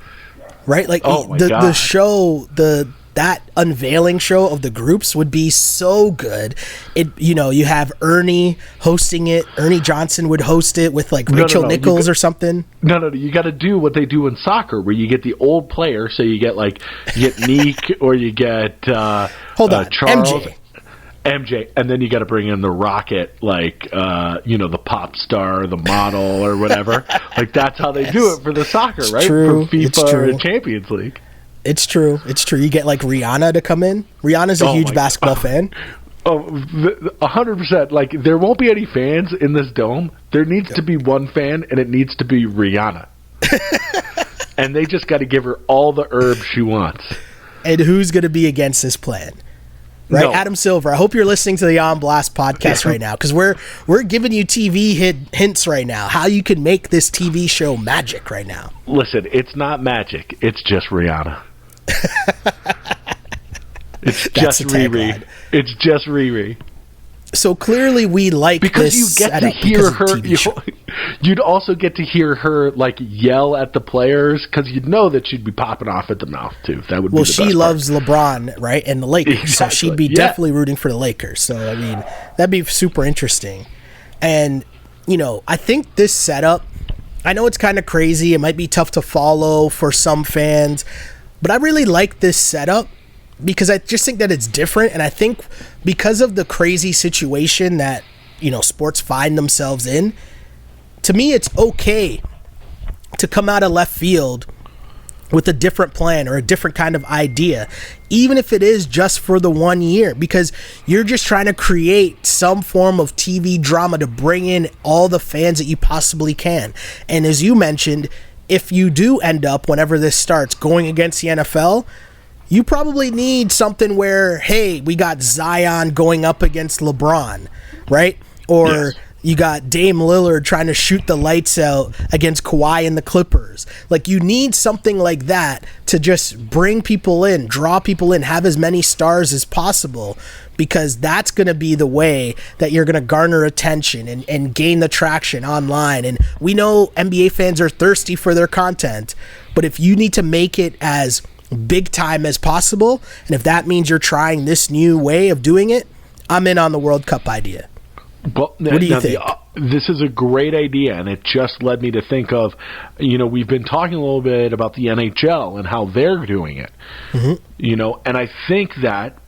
S1: right? Like,
S2: God.
S1: the show, that unveiling show of the groups would be so good. You have Ernie hosting it. Ernie Johnson would host it with like Rachel Nichols or something.
S2: No. You got to do what they do in soccer, where you get the old player. So you get Neek or you get
S1: hold on,
S2: Charles. MJ, and then you got to bring in the Rocket, the pop star, the model, or whatever. That's how they do it for the soccer, right?
S1: True.
S2: For FIFA and Champions League.
S1: It's true. You get Rihanna to come in. Rihanna's a huge basketball fan.
S2: Oh, 100%. There won't be any fans in this dome. There needs to be one fan, and it needs to be Rihanna. And they just got to give her all the herbs she wants.
S1: And who's going to be against this plan? Right, no. Adam Silver, I hope you're listening to the On Blast podcast right now, because we're giving you TV hints right now, how you can make this TV show magic right now.
S2: Listen, it's not magic. It's just Rihanna. It's just Riri. It's just Riri.
S1: So clearly we like
S2: because
S1: this
S2: you get to hear her. You'd also get to hear her yell at the players, because you'd know that she'd be popping off at the mouth too. That would be the best
S1: she loves LeBron, right, and the Lakers, exactly. So she'd be definitely rooting for the Lakers. So that'd be super interesting. And I think this setup, I know it's kind of crazy. It might be tough to follow for some fans, but I really like this setup, because I just think that it's different. And I think because of the crazy situation that, sports find themselves in, to me, it's okay to come out of left field with a different plan or a different kind of idea, even if it is just for the 1 year, because you're just trying to create some form of TV drama to bring in all the fans that you possibly can. And as you mentioned, if you do end up, whenever this starts, going against the NFL, you probably need something where, hey, we got Zion going up against LeBron, right? Or you got Dame Lillard trying to shoot the lights out against Kawhi and the Clippers. You need something like that to just bring people in, draw people in, have as many stars as possible, because that's going to be the way that you're going to garner attention and gain the traction online. And we know NBA fans are thirsty for their content, but if you need to make it as big time as possible, and if that means you're trying this new way of doing it, I'm in on the World Cup idea.
S2: But
S1: what do you think?
S2: This is a great idea, and it just led me to think of, we've been talking a little bit about the NHL and how they're doing it, and I think that,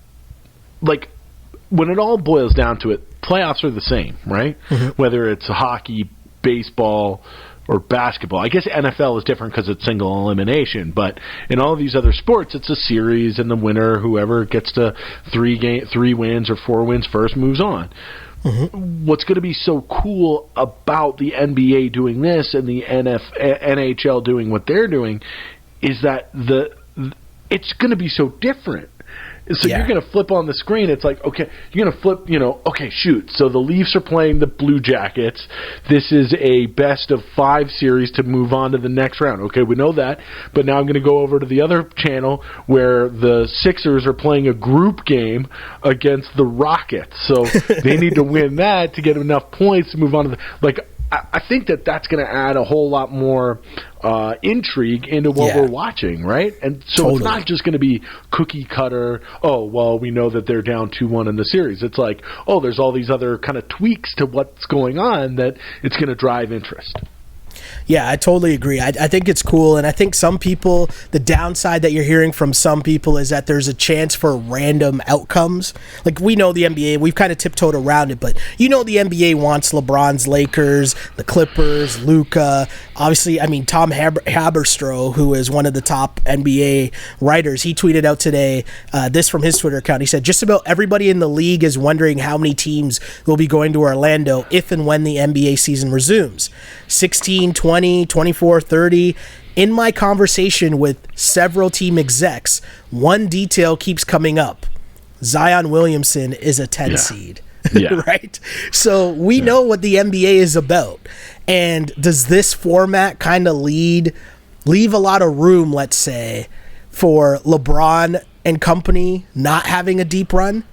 S2: when it all boils down to it, playoffs are the same, right? Whether it's hockey, baseball, or basketball. I guess NFL is different because it's single elimination, but in all of these other sports, it's a series, and the winner, whoever gets to 3 wins or 4 wins first, moves on. What's going to be so cool about the NBA doing this and the NHL doing what they're doing is that it's going to be so different. So you're going to flip on the screen. It's like, okay, you're going to flip, okay, shoot. So the Leafs are playing the Blue Jackets. This is a best of 5 series to move on to the next round. Okay, we know that. But now I'm going to go over to the other channel where the Sixers are playing a group game against the Rockets. So they need to win that to get enough points to move on to the, I think that's going to add a whole lot more intrigue into what we're watching, right? And so It's not just going to be cookie cutter, we know that they're down 2-1 in the series. It's like, there's all these other kind of tweaks to what's going on that it's going to drive interest.
S1: Yeah, I totally agree. I think it's cool, and I think some people, the downside that you're hearing from some people is that there's a chance for random outcomes. Like, we know the NBA, we've kind of tiptoed around it, but the NBA wants LeBron's Lakers, the Clippers, Luka. Obviously, Tom Haberstroh, who is one of the top NBA writers, he tweeted out today, this from his Twitter account. He said, just about everybody in the league is wondering how many teams will be going to Orlando if and when the NBA season resumes. 16, 20, 24, 30. In my conversation with several team execs, one detail keeps coming up. Zion Williamson is a 10 seed. Yeah. Right? So we know what the NBA is about. And does this format kind of leave a lot of room, let's say, for LeBron and company not having a deep run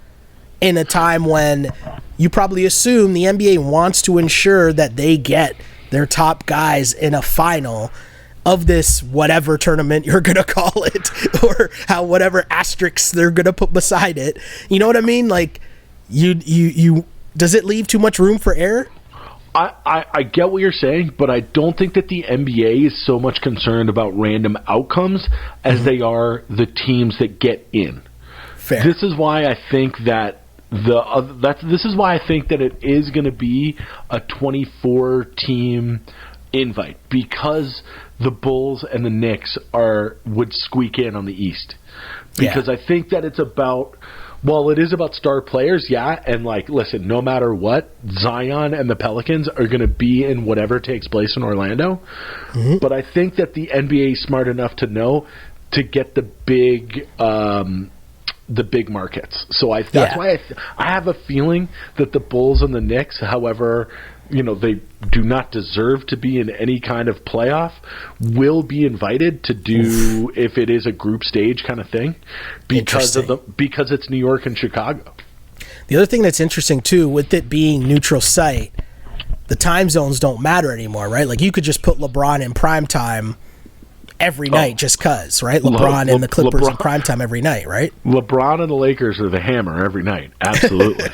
S1: in a time when you probably assume the NBA wants to ensure that they get their top guys in a final of this whatever tournament you're going to call it, or whatever asterisks they're going to put beside it. You know what I mean? Like, you does it leave too much room for error?
S2: I get what you're saying, but I don't think that the NBA is so much concerned about random outcomes as they are the teams that get in.
S1: Fair.
S2: This is why I think that this is why I think that it is going to be a 24-team invite, because the Bulls and the Knicks would squeak in on the East. Because I think that it's about, it is about star players, and listen, no matter what, Zion and the Pelicans are going to be in whatever takes place in Orlando. Mm-hmm. But I think that the NBA is smart enough to know to get the big markets. So that's why I have a feeling that the Bulls and the Knicks, however, they do not deserve to be in any kind of playoff, will be invited to do if it is a group stage kind of thing, because it's New York and Chicago.
S1: The other thing that's interesting too, with it being neutral site, the time zones don't matter anymore, right? Like, you could just put LeBron in prime time every night just cuz, right? LeBron and the Clippers in primetime every night, right?
S2: LeBron and the Lakers are the hammer every night. Absolutely.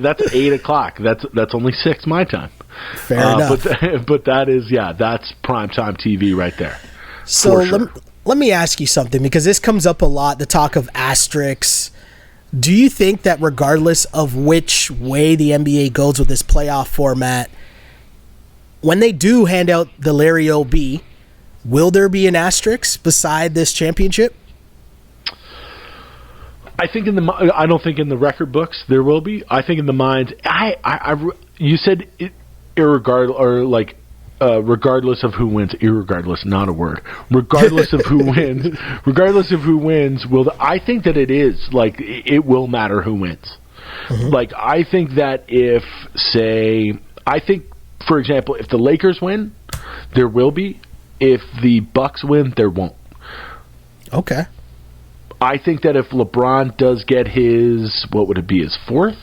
S2: That's 8 o'clock. That's only 6 my time.
S1: Fair enough.
S2: But that is, that's primetime TV right there.
S1: So let me ask you something, because this comes up a lot, the talk of asterisks. Do you think that regardless of which way the NBA goes with this playoff format, when they do hand out the Larry O.B., will there be an asterisk beside this championship?
S2: I think I don't think in the record books there will be. I think in the minds, you said regardless of who wins. Irregardless, not a word. Regardless of who wins. I think that it is it will matter who wins. Mm-hmm. I think that for example, if the Lakers win, there will be. If the Bucks win, there won't.
S1: Okay.
S2: I think that if LeBron does get his, what would it be, his 4th?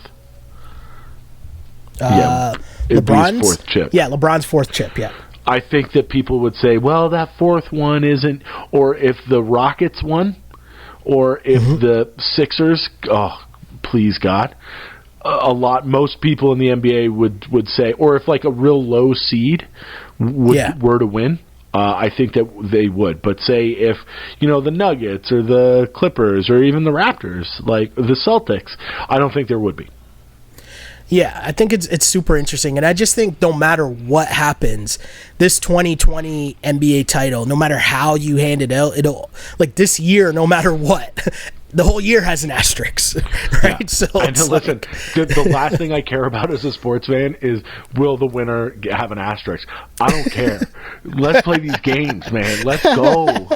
S1: LeBron's
S2: 4th chip.
S1: Yeah, LeBron's 4th chip, yeah.
S2: I think that people would say, well, that 4th one isn't, or if the Rockets won, or if the Sixers, please God, most people in the NBA would say, or if a real low seed were to win, I think that they would. But say if, the Nuggets or the Clippers or even the Raptors, the Celtics, I don't think there would be.
S1: Yeah, I think it's super interesting. And I just think no matter what happens, this 2020 NBA title, no matter how you hand it out, this year, no matter what, the whole year has an asterisk, right?
S2: Yeah.
S1: So
S2: listen, the last thing I care about as a sports fan is, will the winner have an asterisk? I don't care. Let's play these games, man. Let's go.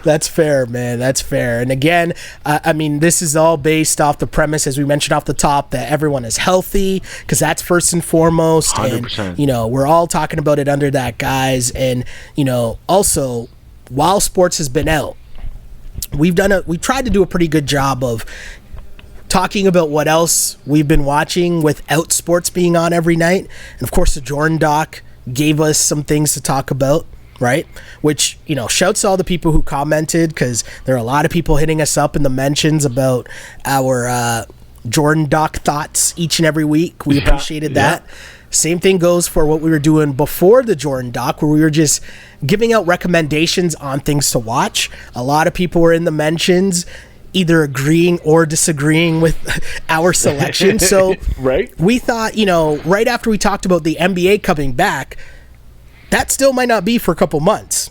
S1: That's fair, man. That's fair. And again, I mean, this is all based off the premise, as we mentioned off the top, that everyone is healthy, because that's first and foremost.
S2: 100%.
S1: And, you know, we're all talking about it under that, guys. And, you know, also, while sports has been out, we've tried to do a pretty good job of talking about what else we've been watching without sports being on every night. And of course, the Jordan doc gave us some things to talk about, right? Which, you know, shouts to all the people who commented, because there are a lot of people hitting us up in the mentions about our Jordan doc thoughts each and every week. We appreciated that. Same thing goes for what we were doing before the Jordan doc, where we were just giving out recommendations on things to watch. A lot of people were in the mentions either agreeing or disagreeing with our selection. So
S2: right.
S1: We thought, you know, right after we talked about the NBA coming back, that still might not be for a couple months.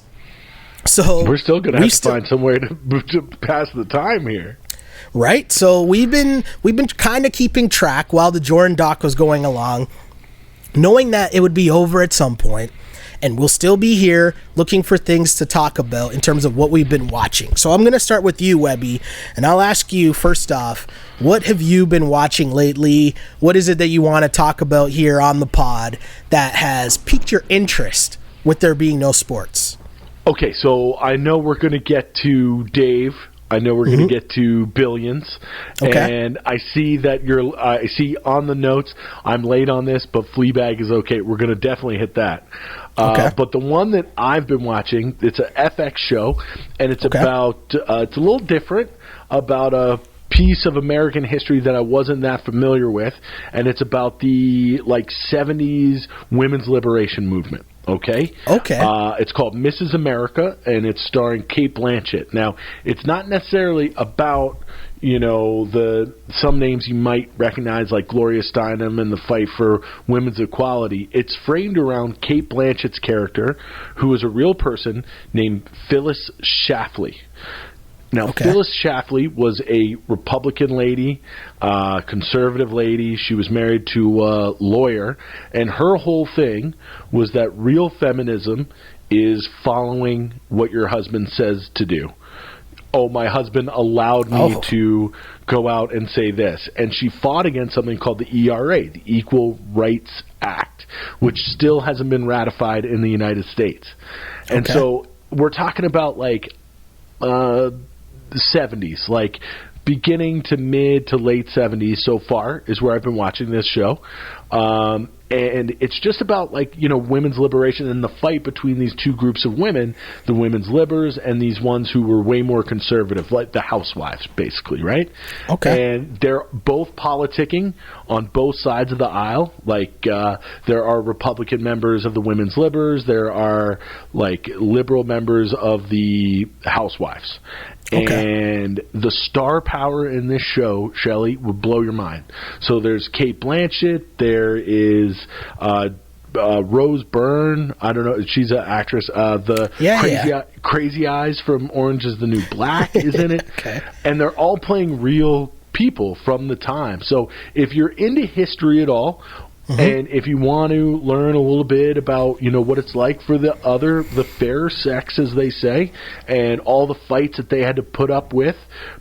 S1: So
S2: we're still going to have to find somewhere to pass the time here.
S1: Right. So we've been kind of keeping track while the Jordan doc was going along, knowing that it would be over at some point. And we'll still be here looking for things to talk about in terms of what we've been watching. So I'm going to start with you, Webby, and I'll ask you first off, what have you been watching lately? What is it that you want to talk about here on the pod that has piqued your interest with there being no sports?
S2: Okay, so I know we're going to get to Dave. I know we're going to get to Billions, and I see that I see on the notes, I'm late on this, but Fleabag is okay. We're going to definitely hit that. But the one that I've been watching, it's a FX show, and it's about, it's a little different, about a piece of American history that I wasn't that familiar with, and it's about the 70s women's liberation movement. Okay. It's called Mrs. America, and it's starring Cate Blanchett. Now, it's not necessarily about, you know, some names you might recognize, like Gloria Steinem and the fight for women's equality. It's framed around Cate Blanchett's character, who is a real person named Phyllis Schlafly. Now, Phyllis Schlafly was a Republican lady, conservative lady. She was married to a lawyer, and her whole thing was that real feminism is following what your husband says to do. Oh, my husband allowed me to go out and say this. And she fought against something called the ERA, the Equal Rights Act, which still hasn't been ratified in the United States. And so we're talking about the 70s, beginning to mid to late 70s so far is where I've been watching this show. And it's just about women's liberation and the fight between these two groups of women, the women's libers and these ones who were way more conservative, like the housewives, basically, right? And they're both politicking on both sides of the aisle. There are Republican members of the women's libers, there are liberal members of the housewives. And the star power in this show, Shelley, would blow your mind. So there's Cate Blanchett, there is Rose Byrne. I don't know, she's an actress. Crazy Eyes from Orange is the New Black is in it. And they're all playing real people from the time. So if you're into history at all, and if you want to learn a little bit about, what it's like for the fair sex, as they say, and all the fights that they had to put up with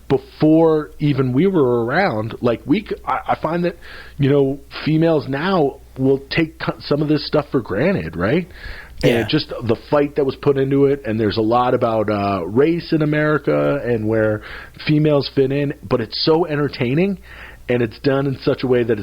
S2: before even we were around, I find that, females now will take some of this stuff for granted, right? And just the fight that was put into it, and there's a lot about race in America and where females fit in, but it's so entertaining, and it's done in such a way that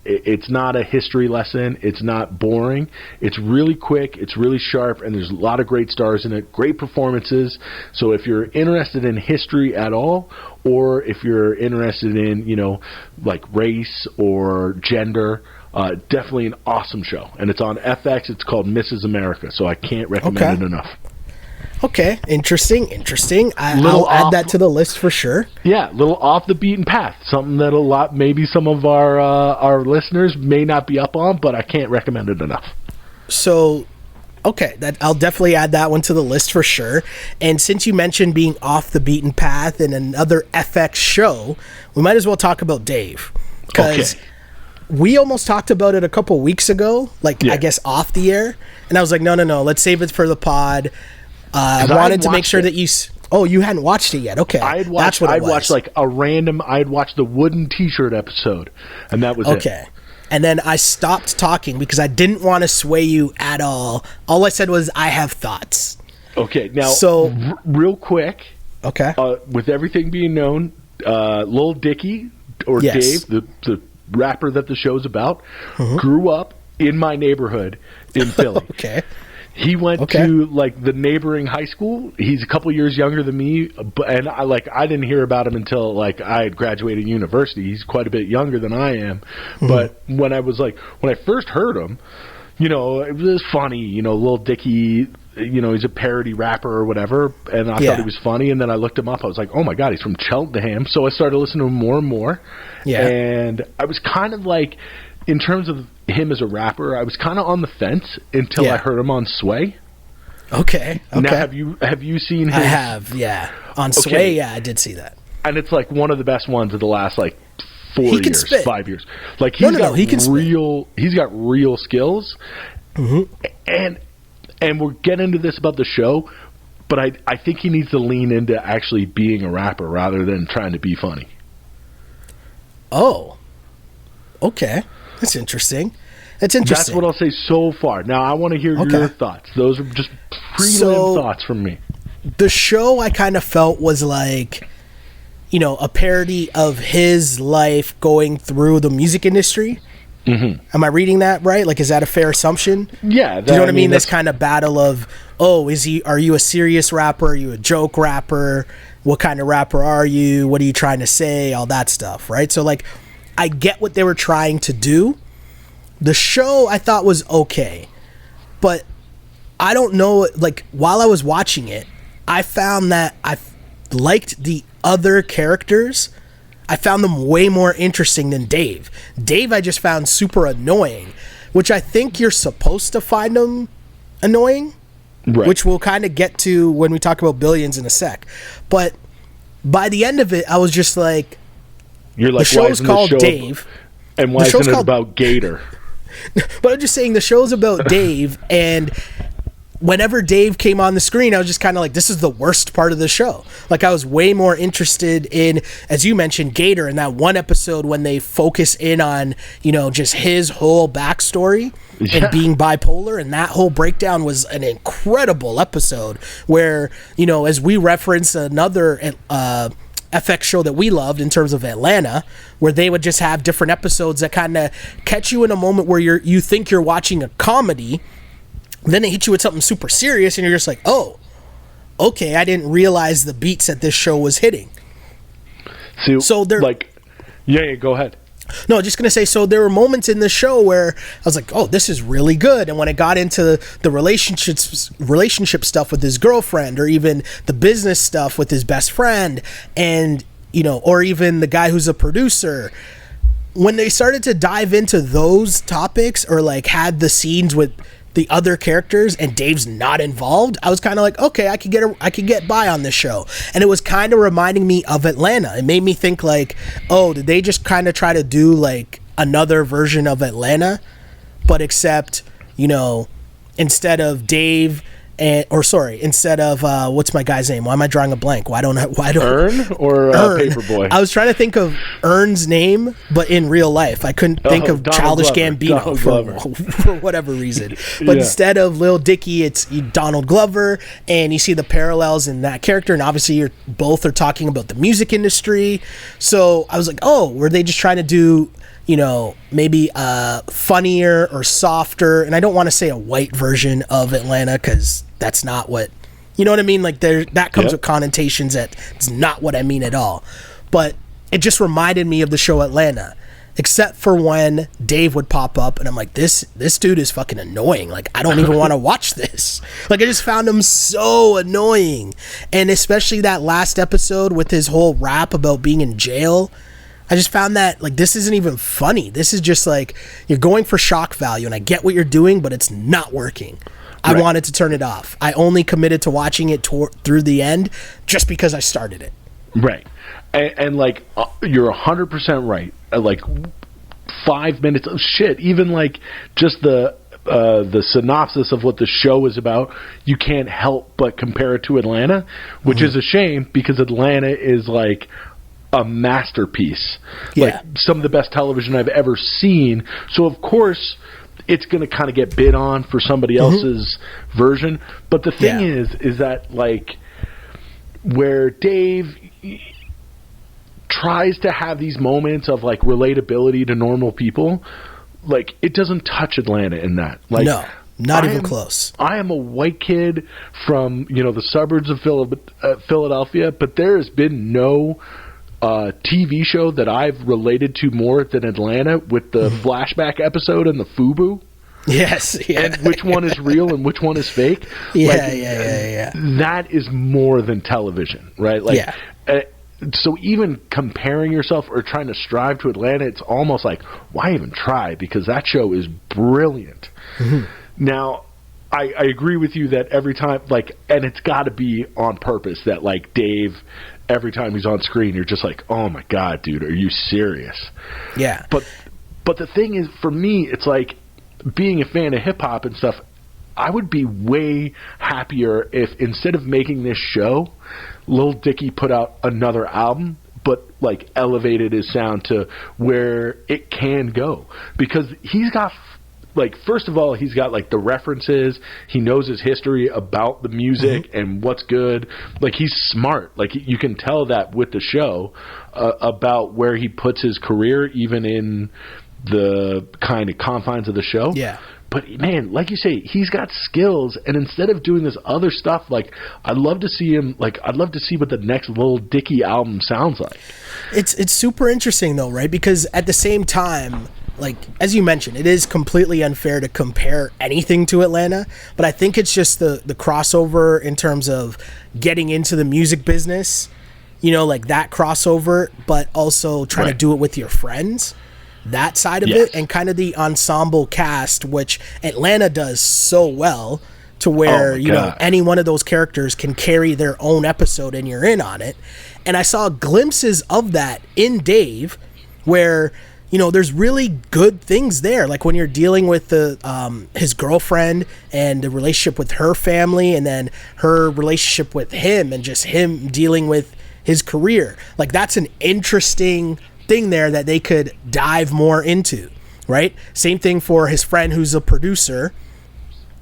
S2: it's not a history lesson. It's not boring. It's really quick. It's really sharp, and there's a lot of great stars in it, great performances. So if you're interested in history at all, or if you're interested in, race or gender, definitely an awesome show. And it's on FX. It's called Mrs. America, so I can't recommend it enough.
S1: Okay, interesting. I'll add that to the list for sure.
S2: Yeah, a little off the beaten path. Something that maybe some of our listeners may not be up on, but I can't recommend it enough.
S1: So, I'll definitely add that one to the list for sure. And since you mentioned being off the beaten path in another FX show, we might as well talk about Dave. Because we almost talked about it a couple weeks ago, I guess off the air. And I was like, no, let's save it for the pod. I wanted to make sure that you... Oh, you hadn't watched it yet. Okay.
S2: I'd watched like a random, I'd watched the wooden t-shirt episode, and that was it.
S1: Okay. And then I stopped talking because I didn't want to sway you at all. All I said was, I have thoughts.
S2: Okay. Now,
S1: so
S2: real quick.
S1: Okay.
S2: With everything being known, Lil Dicky, or
S1: yes.
S2: Dave, the rapper that the show's about, grew up in my neighborhood in Philly.
S1: Okay.
S2: He went to like the neighboring high school. He's a couple years younger than me, and I didn't hear about him until like I had graduated university. He's quite a bit younger than I am. But when I first heard him, you know, it was funny. You know, Lil Dicky, you know, he's a parody rapper or whatever, and I thought he was funny. And then I looked him up. I was like, oh my god, he's from Cheltenham. So I started listening to him more and more. Yeah, and I was kind of like, in terms of him as a rapper, I was kind of on the fence until I heard him on Sway.
S1: Okay.
S2: Now, have you seen him?
S1: I have, yeah. On Sway, yeah, I did see that. And
S2: it's like one of the best ones of the last like 5 years. Like he's got real skills. And we'll get into this about the show, but I think he needs to lean into actually being a rapper rather than trying to be funny.
S1: Oh. Okay. That's interesting.
S2: That's what I'll say so far. Now, I want to hear your thoughts. Those are just prelim thoughts from me.
S1: The show I kind of felt was like, you know, a parody of his life going through the music industry. Am I reading that right? Like, is that a fair assumption?
S2: Yeah.
S1: Do you know what I mean? This kind of battle of, are you a serious rapper? Are you a joke rapper? What kind of rapper are you? What are you trying to say? All that stuff, right? So, like, I get what they were trying to do. The show I thought was okay, but I don't know, like, while I was watching it, I found that I liked the other characters. I found them way more interesting than Dave. Dave I just found super annoying, which I think you're supposed to find him annoying, right, which we'll kind of get to when we talk about Billions in a sec. But by the end of it, I was just like,
S2: you're like,
S1: the show's called Dave.
S2: And why isn't it about Gator?
S1: But I'm just saying the show's about Dave, and whenever Dave came on the screen, I was just kind of like, this is the worst part of the show. Like, I was way more interested in, as you mentioned, Gator, in that one episode when they focus in on, you know, just his whole backstory and being bipolar, and that whole breakdown was an incredible episode where, you know, as we reference another FX show that we loved in terms of Atlanta, where they would just have different episodes that kind of catch you in a moment where you think you're watching a comedy, then they hit you with something super serious, and you're just like, oh, okay, I didn't realize the beats that this show was hitting.
S2: So they're like, yeah, go ahead.
S1: No, just going to say, so there were moments in the show where I was like, oh, this is really good. And when it got into the relationship stuff with his girlfriend, or even the business stuff with his best friend, and, you know, or even the guy who's a producer, when they started to dive into those topics, or like had the scenes with the other characters and Dave's not involved, I was kind of like, okay, I could get by on this show. And it was kind of reminding me of Atlanta. It made me think like, oh, did they just kind of try to do like another version of Atlanta, but except, you know, instead of Dave instead of what's my guy's name? Why am I drawing a blank? Why don't
S2: Earn or
S1: Earn.
S2: Paperboy?
S1: I was trying to think of Earn's name, but in real life, I couldn't think of Childish Gambino for whatever reason. But instead of Lil Dicky, it's Donald Glover, and you see the parallels in that character, and obviously you're both are talking about the music industry. So I was like, oh, were they just trying to do, you know, maybe funnier or softer, and I don't want to say a white version of Atlanta, because that's not what, you know what I mean? Like, that comes with connotations that it's not what I mean at all. But it just reminded me of the show Atlanta, except for when Dave would pop up, and I'm like, this dude is fucking annoying. Like, I don't even want to watch this. Like, I just found him so annoying. And especially that last episode with his whole rap about being in jail, I just found that, like, this isn't even funny. This is just like, you're going for shock value, and I get what you're doing, but it's not working. I wanted to turn it off. I only committed to watching it through the end just because I started it.
S2: Right. And like, you're 100% right. Like, 5 minutes of shit, even like just the the synopsis of what the show is about, you can't help but compare it to Atlanta, which is a shame because Atlanta is like a masterpiece, like some of the best television I've ever seen. So of course it's going to kind of get bid on for somebody else's version. But the thing is that like where Dave tries to have these moments of like relatability to normal people, like it doesn't touch Atlanta in that. Like,
S1: no, not even close.
S2: I am a white kid from, the suburbs of Philadelphia, but there has been no TV show that I've related to more than Atlanta, with the flashback episode and the FUBU.
S1: Yes,
S2: and which one is real and which one is fake.
S1: Yeah.
S2: That is more than television, right? Like, so even comparing yourself or trying to strive to Atlanta, it's almost like, why even try? Because that show is brilliant. Now, I agree with you that every time, like, and it's got to be on purpose that, like, Dave, every time he's on screen, you're just like, oh my God, dude, are you serious?
S1: Yeah.
S2: But the thing is, for me, it's like, being a fan of hip hop and stuff, I would be way happier if instead of making this show, Lil Dicky put out another album, but like elevated his sound to where it can go. Because he's got, like, first of all, he's got like the references, he knows his history about the music and what's good. Like, he's smart. Like, you can tell that with the show about where he puts his career, even in the kind of confines of the show.
S1: Yeah.
S2: But man, like you say, he's got skills, and instead of doing this other stuff, like, I'd love to see him, like, I'd love to see what the next Lil Dicky album sounds like. It's
S1: super interesting though, right? Because at the same time, like, as you mentioned, it is completely unfair to compare anything to Atlanta, but I think it's just the crossover in terms of getting into the music business, like that crossover, but also trying to do it with your friends. That side of it, and kind of the ensemble cast, which Atlanta does so well, to where any one of those characters can carry their own episode and you're in on it. And I saw glimpses of that in Dave, where there's really good things there, like when you're dealing with the his girlfriend and the relationship with her family, and then her relationship with him, and just him dealing with his career. Like, that's an interesting thing there that they could dive more into, right? Same thing for his friend who's a producer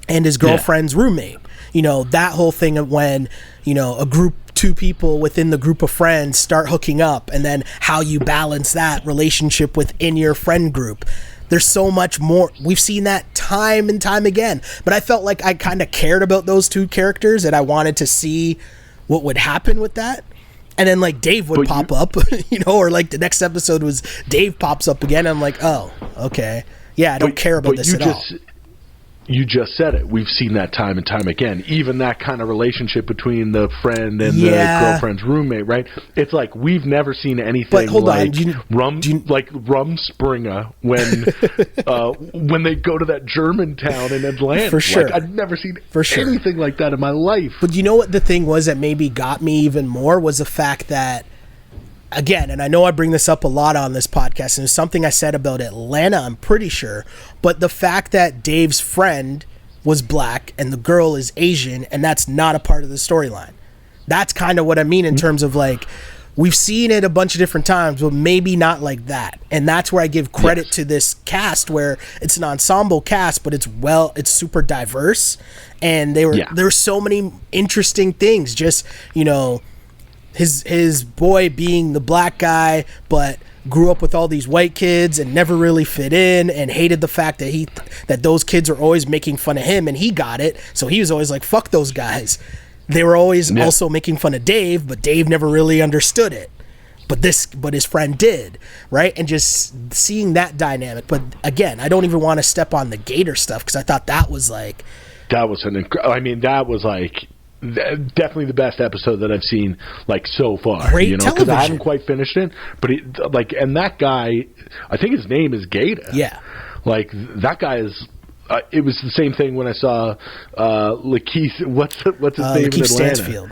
S1: and his girlfriend's roommate. That whole thing of when, two people within the group of friends start hooking up, and then how you balance that relationship within your friend group. There's so much more. We've seen that time and time again, but I felt like I kind of cared about those two characters, and I wanted to see what would happen with that. And then, like, Dave would pop up, or like the next episode was Dave pops up again. And I'm like, oh, okay. Yeah, I don't care about this at all.
S2: You just said it. We've seen that time and time again. Even that kind of relationship between the friend and the girlfriend's roommate, right? It's like we've never seen anything like Rumspringa when they go to that German town in Atlanta.
S1: For sure.
S2: Like, I've never seen anything like that in my life.
S1: But you know what the thing was that maybe got me even more was the fact that, again, and I know I bring this up a lot on this podcast, and it's something I said about Atlanta, I'm pretty sure, but the fact that Dave's friend was black and the girl is Asian, and that's not a part of the storyline. That's kind of what I mean in terms of, like, we've seen it a bunch of different times, but maybe not like that. And that's where I give credit to this cast, where it's an ensemble cast, but it's super diverse, and there were so many interesting things. Just, his boy being the black guy, but grew up with all these white kids and never really fit in, and hated the fact that that those kids were always making fun of him, and he got it, so he was always like, fuck those guys. They were always also making fun of Dave, but Dave never really understood it, but his friend did, right? And just seeing that dynamic. But again, I don't even want to step on the Gator stuff, because I thought that was like definitely the best episode that I've seen, like, so far. Great television.
S2: Because I haven't quite finished it, but and that guy, I think his name is Gator.
S1: Yeah,
S2: like, that guy is. It was the same thing when I saw Lakeith. What's his name
S1: Lakeith
S2: in Atlanta?
S1: Stansfield.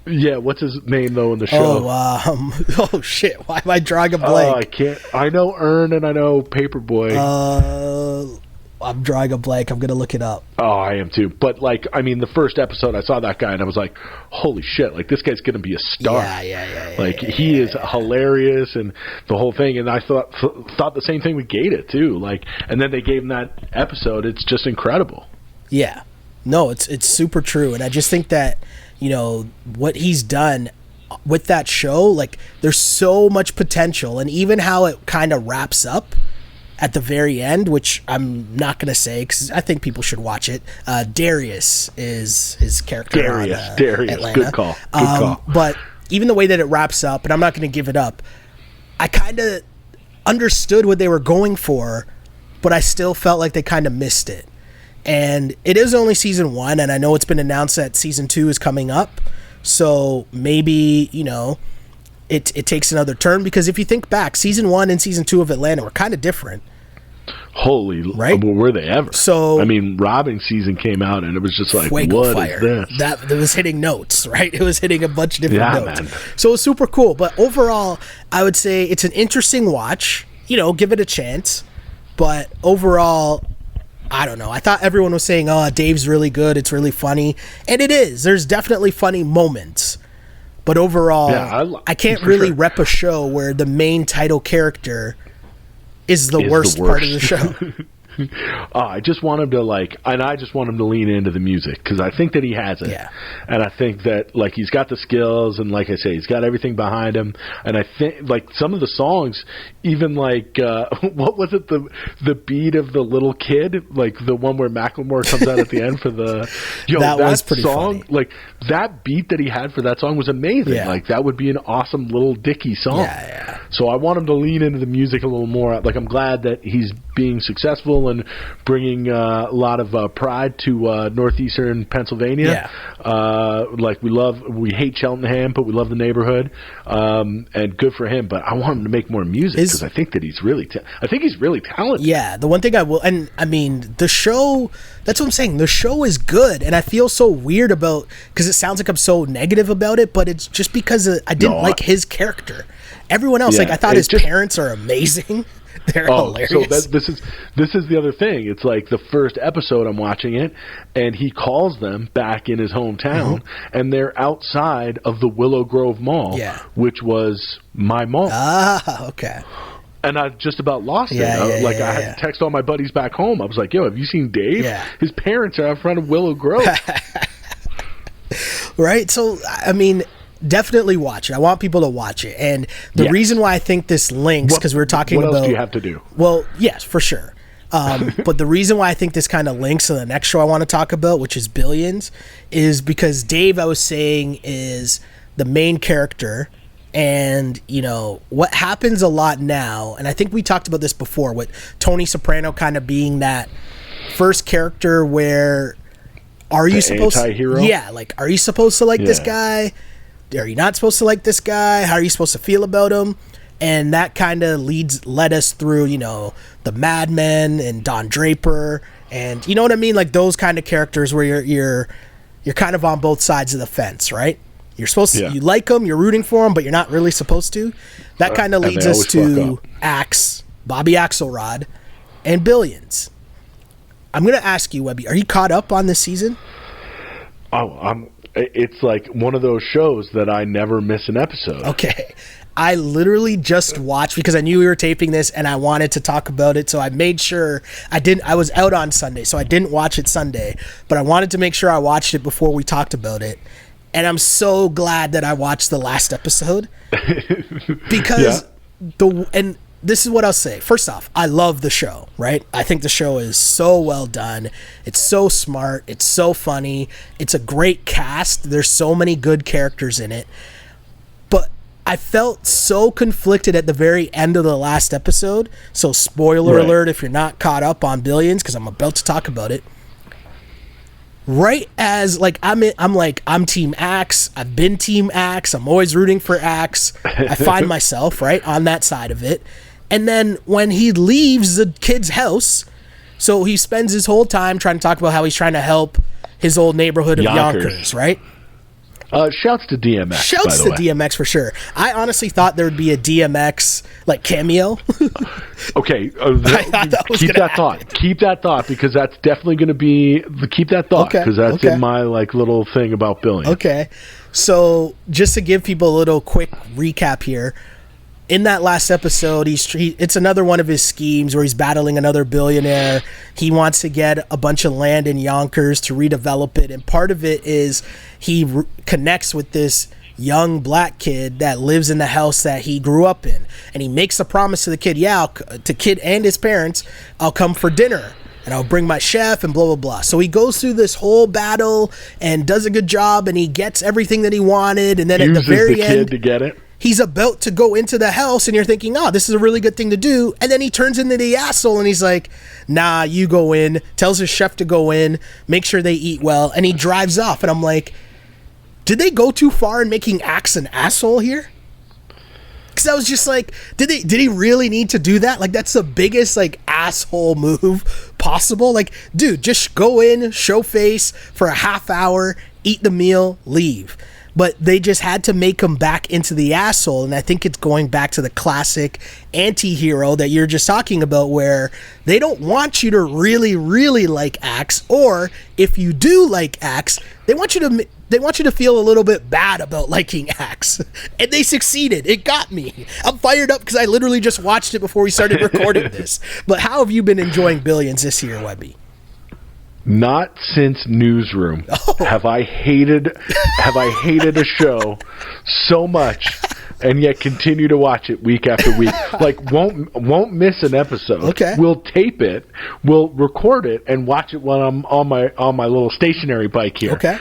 S2: Yeah, what's his name though in the show?
S1: Oh shit! Why am I drawing a blank?
S2: I can't. I know Earn and I know Paperboy.
S1: I'm drawing a blank. I'm gonna look it up.
S2: Oh, I am too. But like, I mean, the first episode, I saw that guy and I was like, holy shit! Like, this guy's gonna be a star.
S1: Yeah.
S2: Like, he is hilarious and the whole thing. And I thought the same thing with Gata too. Like, and then they gave him that episode. It's just incredible.
S1: Yeah, no, it's super true. And I just think that, you know, what he's done with that show, like, there's so much potential, and even how it kind of wraps up at the very end, which I'm not going to say because I think people should watch it. Darius is his character.
S2: Darius,
S1: Atlanta.
S2: Good call.
S1: But even the way that it wraps up, and I'm not going to give it up, I kind of understood what they were going for, but I still felt like they kind of missed it. And it is only season 1, and I know it's been announced that season 2 is coming up. So maybe, you know, it takes another turn, because if you think back, season 1 and season 2 of Atlanta were kind of different.
S2: Holy,
S1: right?
S2: Were they ever?
S1: So,
S2: I mean, Robin season came out and it was just like,
S1: Fuego
S2: what
S1: Fire.
S2: is this?
S1: That it was hitting notes, right? It was hitting a bunch of different notes.
S2: Man.
S1: So it was super cool. But overall, I would say it's an interesting watch. You know, give it a chance. But overall, I don't know. I thought everyone was saying, oh, Dave's really good. It's really funny. And it is. There's definitely funny moments. But overall, I can't really rep a show where the main title character is the worst part of the show.
S2: I just want him to I just want him to lean into the music, because I think that he has it.
S1: Yeah.
S2: And I think that, like, he's got the skills, and like I say, he's got everything behind him. And I think, like, some of the songs, even like, what was it, the beat of the little kid, like the one where Macklemore comes out at the end for the,
S1: that was pretty
S2: song,
S1: funny.
S2: like that beat that he had for that song was amazing.
S1: Yeah.
S2: Like, that would be an awesome little Dicky song.
S1: Yeah.
S2: So I want him to lean into the music a little more. Like, I'm glad that he's being successful and bringing a lot of pride to northeastern Pennsylvania.
S1: Yeah.
S2: We hate Cheltenham, but we love the neighborhood, and good for him. But I want him to make more music, because I think that he's really talented.
S1: Yeah, the one thing I will, and I mean, the show, that's what I'm saying, the show is good, and I feel so weird about, because it sounds like I'm so negative about it, but it's just because I didn't like his character. Everyone else, I thought his parents are amazing. They're hilarious.
S2: So this is the other thing. It's like the first episode, I'm watching it, and he calls them back in his hometown, and they're outside of the Willow Grove Mall, which was my mall.
S1: Ah, okay.
S2: And I just about lost it. I had to text all my buddies back home. I was like, yo, have you seen Dave?
S1: Yeah.
S2: His parents are out front of Willow Grove.
S1: Right? So, I mean, definitely watch it. I want people to watch it. And the reason why I think this links, because we were talking about...
S2: What else do you have to do?
S1: Well, yes, for sure. But the reason why I think this kind of links to the next show I want to talk about, which is Billions, is because Dave, I was saying, is the main character. And, you know, what happens a lot now, and I think we talked about this before, with Tony Soprano kind of being that first character where... Are you supposed
S2: anti-hero?
S1: Yeah, like, are you supposed to like this guy? Are you not supposed to like this guy? How are you supposed to feel about him? And that kind of led us through, you know, the Mad Men and Don Draper, and you know what I mean, like those kind of characters where you're kind of on both sides of the fence, right? You're supposed to, you like them, you're rooting for them, but you're not really supposed to. That kind of leads us to Axe, Bobby Axelrod, and Billions. I'm going to ask you, Webby, are you caught up on this season?
S2: Oh, it's like one of those shows that I never miss an episode.
S1: Okay. I literally just watched, because I knew we were taping this and I wanted to talk about it, so I made sure I was out on Sunday, so I didn't watch it Sunday, but I wanted to make sure I watched it before we talked about it. And I'm so glad that I watched the last episode, because and this is what I'll say. First off, I love the show, right? I think the show is so well done. It's so smart. It's so funny. It's a great cast. There's so many good characters in it. But I felt so conflicted at the very end of the last episode. So spoiler alert if you're not caught up on Billions, because I'm about to talk about it. Right as I'm Team Axe. I've been Team Axe. I'm always rooting for Axe. I find myself right on that side of it. And then when he leaves the kid's house, so he spends his whole time trying to talk about how he's trying to help his old neighborhood of Yonkers, right?
S2: Shouts to DMX.
S1: Shouts
S2: by the
S1: to
S2: way.
S1: DMX for sure. I honestly thought there would be a DMX like cameo.
S2: Okay,
S1: I thought that was
S2: keep
S1: gonna
S2: that thought. Keep that thought because that's definitely going to be. Keep that thought because that's in my like little thing about billions.
S1: Okay, so just to give people a little quick recap here. In that last episode, it's another one of his schemes where he's battling another billionaire. He wants to get a bunch of land in Yonkers to redevelop it. And part of it is he connects with this young black kid that lives in the house that he grew up in. And he makes a promise to the kid, to kid and his parents, I'll come for dinner. And I'll bring my chef and blah, blah, blah. So he goes through this whole battle and does a good job and he gets everything that he wanted. And then at the very end,
S2: to get it.
S1: He's about to go into the house and you're thinking, oh, this is a really good thing to do. And then he turns into the asshole and he's like, nah, you go in, tells his chef to go in, make sure they eat well. And he drives off. And I'm like, did they go too far in making Axe an asshole here? Because I was just like, did he really need to do that? Like, that's the biggest, like, asshole move possible. Like, dude, just go in, show face for a half hour, eat the meal, leave. But they just had to make him back into the asshole. And I think it's going back to the classic anti-hero that you're just talking about, where they don't want you to really, really like Axe. Or if you do like Axe, they want you to feel a little bit bad about liking Axe. And they succeeded. It got me. I'm fired up because I literally just watched it before we started recording this. But how have you been enjoying Billions this year, Webby?
S2: Not since Newsroom have I hated a show so much and yet continue to watch it week after week. Like won't miss an episode.
S1: Okay.
S2: We'll tape it, we'll record it and watch it when I'm on my little stationary bike here.
S1: Okay.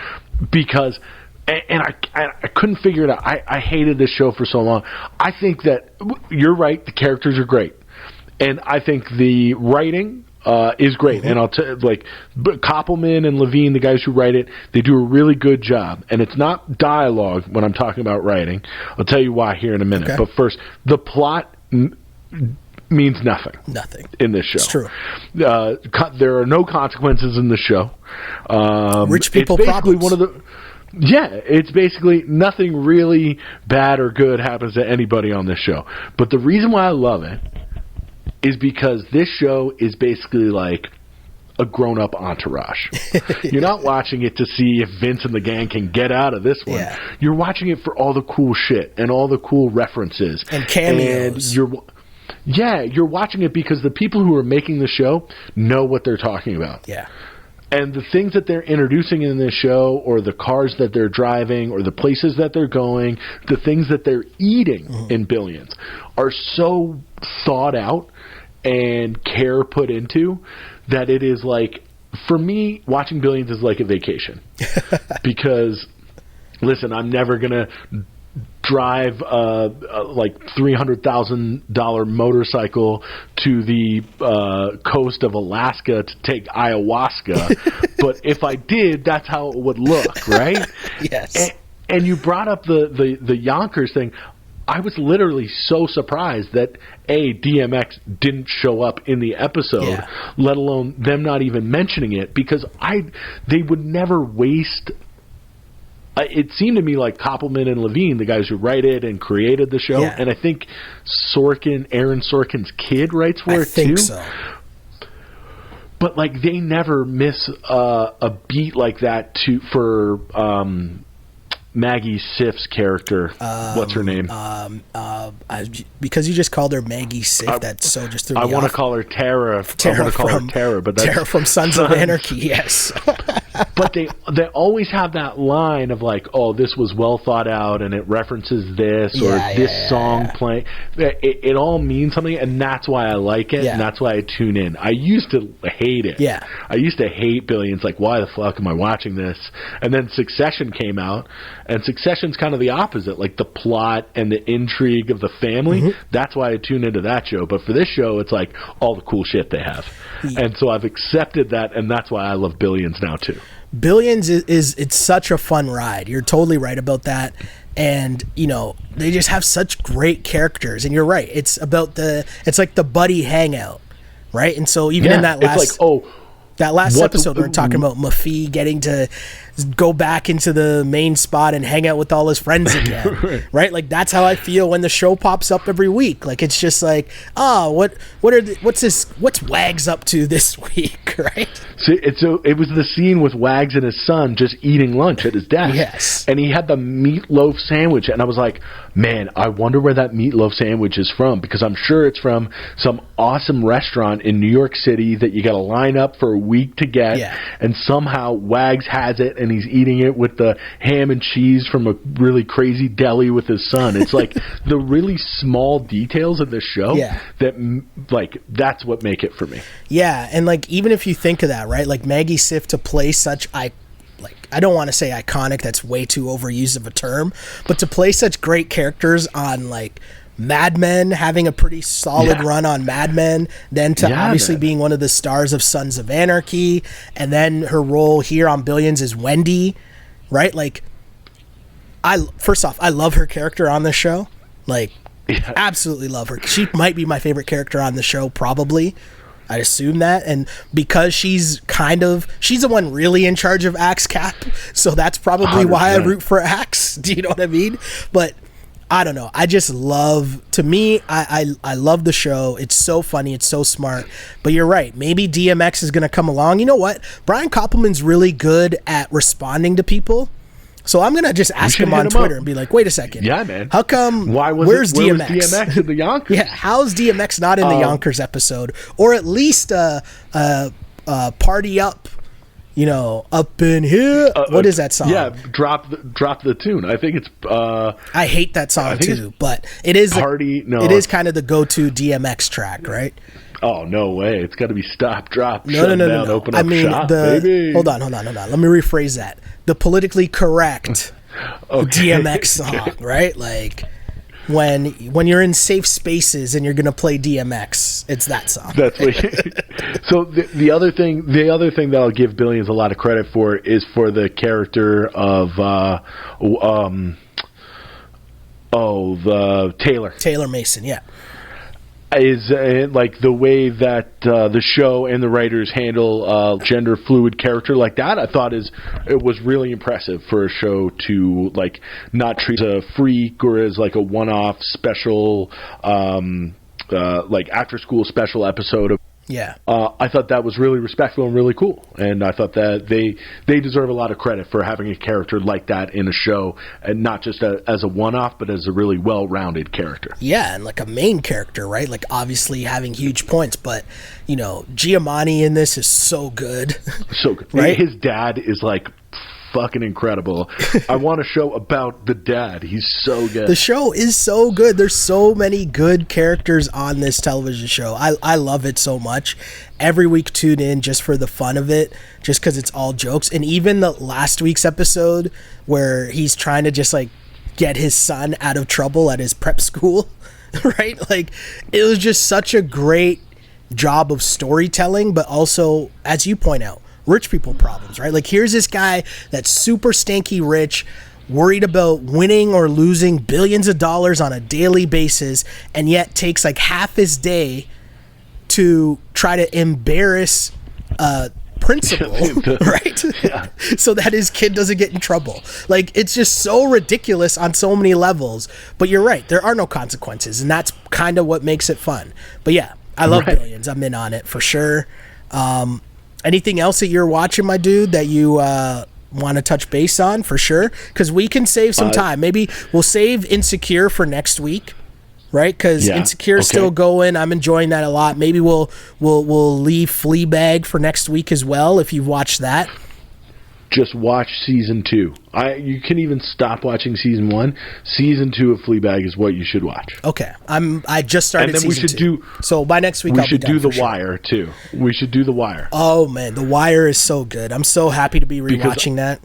S2: Because and I couldn't figure it out. I hated this show for so long. I think that you're right, the characters are great. And I think the writing is great, and I'll Koppelman and Levine, the guys who write it, they do a really good job. And it's not dialogue when I'm talking about writing. I'll tell you why here in a minute. Okay. But first, the plot means nothing.
S1: Nothing
S2: in this show.
S1: It's true.
S2: There are no consequences in this show.
S1: Rich people
S2: it's basically
S1: problems.
S2: One of the. Yeah, it's basically nothing really bad or good happens to anybody on this show. But the reason why I love it is because this show is basically like a grown-up Entourage. You're not watching it to see if Vince and the gang can get out of this one. Yeah. You're watching it for all the cool shit and all the cool references.
S1: And cameos.
S2: And you're watching it because the people who are making the show know what they're talking about.
S1: Yeah.
S2: And the things that they're introducing in this show, or the cars that they're driving, or the places that they're going, the things that they're eating in Billions are so thought out and care put into that it is like, for me, watching Billions is like a vacation. Because, listen, I'm never going to drive like $300,000 motorcycle to the coast of Alaska to take ayahuasca. But if I did, that's how it would look, right?
S1: Yes.
S2: And you brought up the Yonkers thing. I was literally so surprised that DMX didn't show up in the episode, let alone them not even mentioning it, because they would never waste. It seemed to me like Koppelman and Levine, the guys who write it and created the show, and I think Aaron Sorkin's kid writes for it too. I think so. But like they never miss a beat like that for Maggie Siff's character. What's her name?
S1: Because you just called her Maggie Siff, that's so just threw me
S2: off. I want to call her Tara. But that's
S1: Tara from Sons of Anarchy. Yes.
S2: But they always have that line of like, oh, this was well thought out, and it references this or this song playing. It all means something, and that's why I like it, and that's why I tune in. I used to hate it.
S1: Yeah.
S2: I used to hate Billions. Like, why the fuck am I watching this? And then Succession came out, and Succession's kind of the opposite. Like the plot and the intrigue of the family. That's why I tune into that show. But for this show, it's like all the cool shit they have. And so I've accepted that, and that's why I love Billions now too.
S1: Billions is it's such a fun ride. You're totally right about that. And you know, they just have such great characters, and you're right, it's like the buddy hangout, right? And so even in that last,
S2: it's like,
S1: That last episode, we were talking about Mafi getting to go back into the main spot and hang out with all his friends again, right? Like, that's how I feel when the show pops up every week. Like, it's just like, what's Wags up to this week, right?
S2: So it was the scene with Wags and his son just eating lunch at his desk.
S1: Yes.
S2: And he had the meatloaf sandwich, and I was like, man, I wonder where that meatloaf sandwich is from, because I'm sure it's from some awesome restaurant in New York City that you got to line up for a week to get, and somehow Wags has it, and he's eating it with the ham and cheese from a really crazy deli with his son. It's like the really small details of this show that, like, that's what make it for me.
S1: Yeah, and like, even if you think of that, right, like Maggie Siff to play such I don't want to say iconic, that's way too overused of a term, but to play such great characters on like Mad Men, having a pretty solid run on Mad Men, then to obviously being one of the stars of Sons of Anarchy, and then her role here on Billions is Wendy, right? Like, first off, I love her character on the show. Like, absolutely love her. She might be my favorite character on the show, probably. I assume that, and because she's the one really in charge of Axe Cap, so that's probably 100%. Why I root for Axe. Do you know what I mean? But I don't know. I just love, to me, I love the show. It's so funny. It's so smart. But you're right. Maybe DMX is going to come along. You know what? Brian Koppelman's really good at responding to people. So I'm going to just ask him on Twitter and be like, wait a second.
S2: Yeah, man.
S1: How come, where's DMX?
S2: Where was DMX in the Yonkers?
S1: Yeah, how's DMX not in the Yonkers episode? Or at least Party Up, Up in Here. What is that song?
S2: Yeah, drop the tune. I think it's...
S1: I hate that song too, but it is... It is kind of the go-to DMX track, right?
S2: Oh, no way. It's got to be Stop, Drop,
S1: No.
S2: Open Up Shop, baby.
S1: Hold on. Let me rephrase that. The politically correct DMX song, right? Like, when you're in safe spaces and you're going to play DMX, it's that song.
S2: That's what So the other thing that I'll give Billions a lot of credit for is for the character of the Taylor
S1: Mason, yeah.
S2: Is like the way that the show and the writers handle gender fluid character like that. I thought it was really impressive for a show to like not treat as a freak or as like a one-off special like after school special episode of.
S1: Yeah.
S2: I thought that was really respectful and really cool, and I thought that they deserve a lot of credit for having a character like that in a show, and not just as a one-off, but as a really well-rounded character.
S1: Yeah, and like a main character, right? Like, obviously having huge points, but Giamatti in this is so good.
S2: So good,
S1: right?
S2: His dad is like fucking incredible. I want a show about the dad. He's so good.
S1: The show is so good. There's so many good characters on this television show. I love it so much. Every week tune in just for the fun of it, just because it's all jokes. And even the last week's episode where he's trying to just like get his son out of trouble at his prep school, right? Like, it was just such a great job of storytelling, but also, as you point out, rich people problems, right? Like, here's this guy that's super stanky rich, worried about winning or losing billions of dollars on a daily basis, and yet takes like half his day to try to embarrass principal, right?
S2: Yeah.
S1: So that his kid doesn't get in trouble. Like, it's just so ridiculous on so many levels. But you're right, there are no consequences, and that's kind of what makes it fun. But yeah, I love Billions. I'm in on it for sure. Anything else that you're watching, my dude, that you want to touch base on for sure? Because we can save some time. Maybe we'll save Insecure for next week, right? Because Insecure's still going. I'm enjoying that a lot. Maybe we'll leave Fleabag for next week as well, if you've watched that.
S2: Just watch season 2. You can even stop watching season 1. Season 2 of Fleabag is what you should watch.
S1: Okay, I just started. And then
S2: season 2.
S1: So by next week,
S2: we should do The Wire too. We should do The Wire.
S1: Oh man, The Wire is so good. I'm so happy to be rewatching that.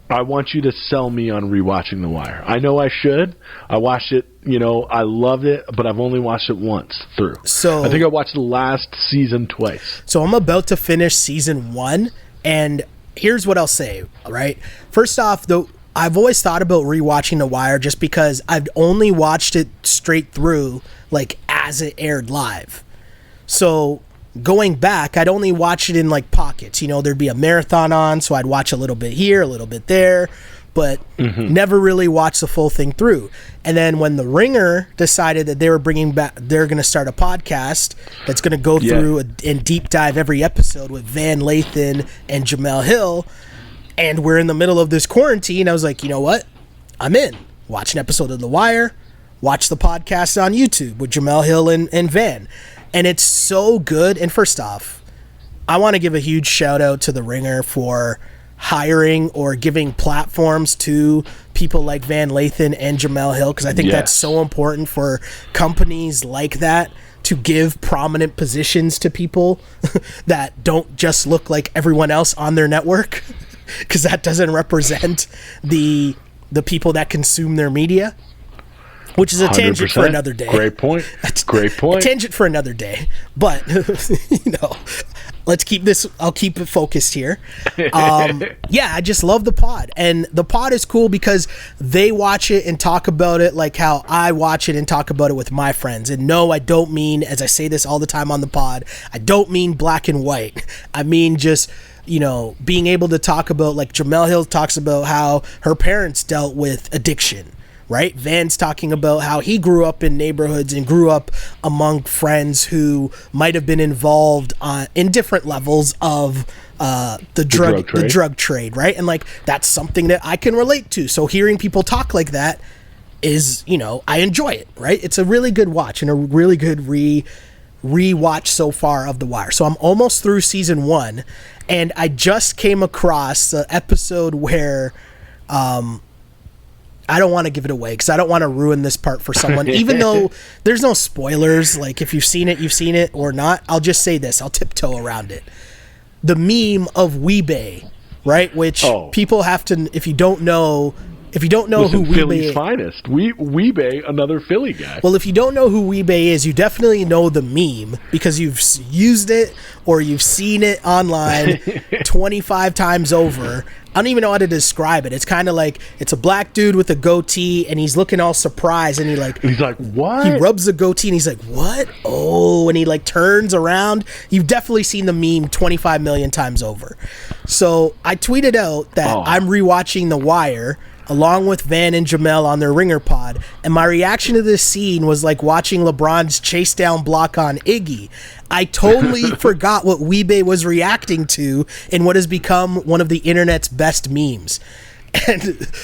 S2: I want you to sell me on rewatching The Wire. I know I should. I watched it. I loved it, but I've only watched it once through. So I think I watched the last season twice. So
S1: I'm about to finish season 1, and here's what I'll say, right? First off, though, I've always thought about rewatching The Wire just because I've only watched it straight through, like, as it aired live. So going back, I'd only watch it in like pockets. You know, there'd be a marathon on, so I'd watch a little bit here, a little bit there, but never really watched the full thing through. And then when The Ringer decided that they were they're going to start a podcast that's going to go through and deep dive every episode with Van Lathan and Jamel Hill, and we're in the middle of this quarantine, I was like, you know what? I'm in. Watch an episode of The Wire, watch the podcast on YouTube with Jamel Hill and Van. And it's so good. And first off, I want to give a huge shout out to The Ringer for hiring or giving platforms to people like Van Lathan and Jamel Hill, because I think that's so important for companies like that to give prominent positions to people that don't just look like everyone else on their network, because that doesn't represent the people that consume their media. Which is a tangent for another day.
S2: Great point. Great point.
S1: A tangent for another day. But, you know, let's keep this, I'll keep it focused here. Yeah, I just love the pod. And the pod is cool because they watch it and talk about it like how I watch it and talk about it with my friends. And no, I don't mean, as I say this all the time on the pod, I don't mean black and white. I mean just, you know, being able to talk about, like Jamel Hill talks about how her parents dealt with addiction. Right? Van's talking about how he grew up in neighborhoods and grew up among friends who might have been involved in different levels of the drug trade, right? And like that's something that I can relate to. So hearing people talk like that is, you know, I enjoy it, right? It's a really good watch and a really good rewatch so far of The Wire. So I'm almost through season 1, and I just came across the episode where I don't want to give it away because I don't want to ruin this part for someone, even though there's no spoilers. Like if you've seen it, you've seen it or not. I'll just say this. I'll tiptoe around it. The meme of Weebay, right? Which people have to, if you don't know who Weebay
S2: Philly's
S1: is.
S2: finest. Weebay, another Philly guy.
S1: Well, if you don't know who Weebay is, you definitely know the meme because you've used it or you've seen it online 25 times over. I don't even know how to describe it. It's kind of like it's a black dude with a goatee and he's looking all surprised and he's like,
S2: what?
S1: He rubs the goatee and he's like, what? Oh, and he like turns around. You've definitely seen the meme 25 million times over. So I tweeted out that I'm rewatching The Wire along with Van and Jamel on their Ringer pod, and my reaction to this scene was like watching LeBron's chase down block on Iggy. I totally forgot what Weebay was reacting to in what has become one of the internet's best memes. And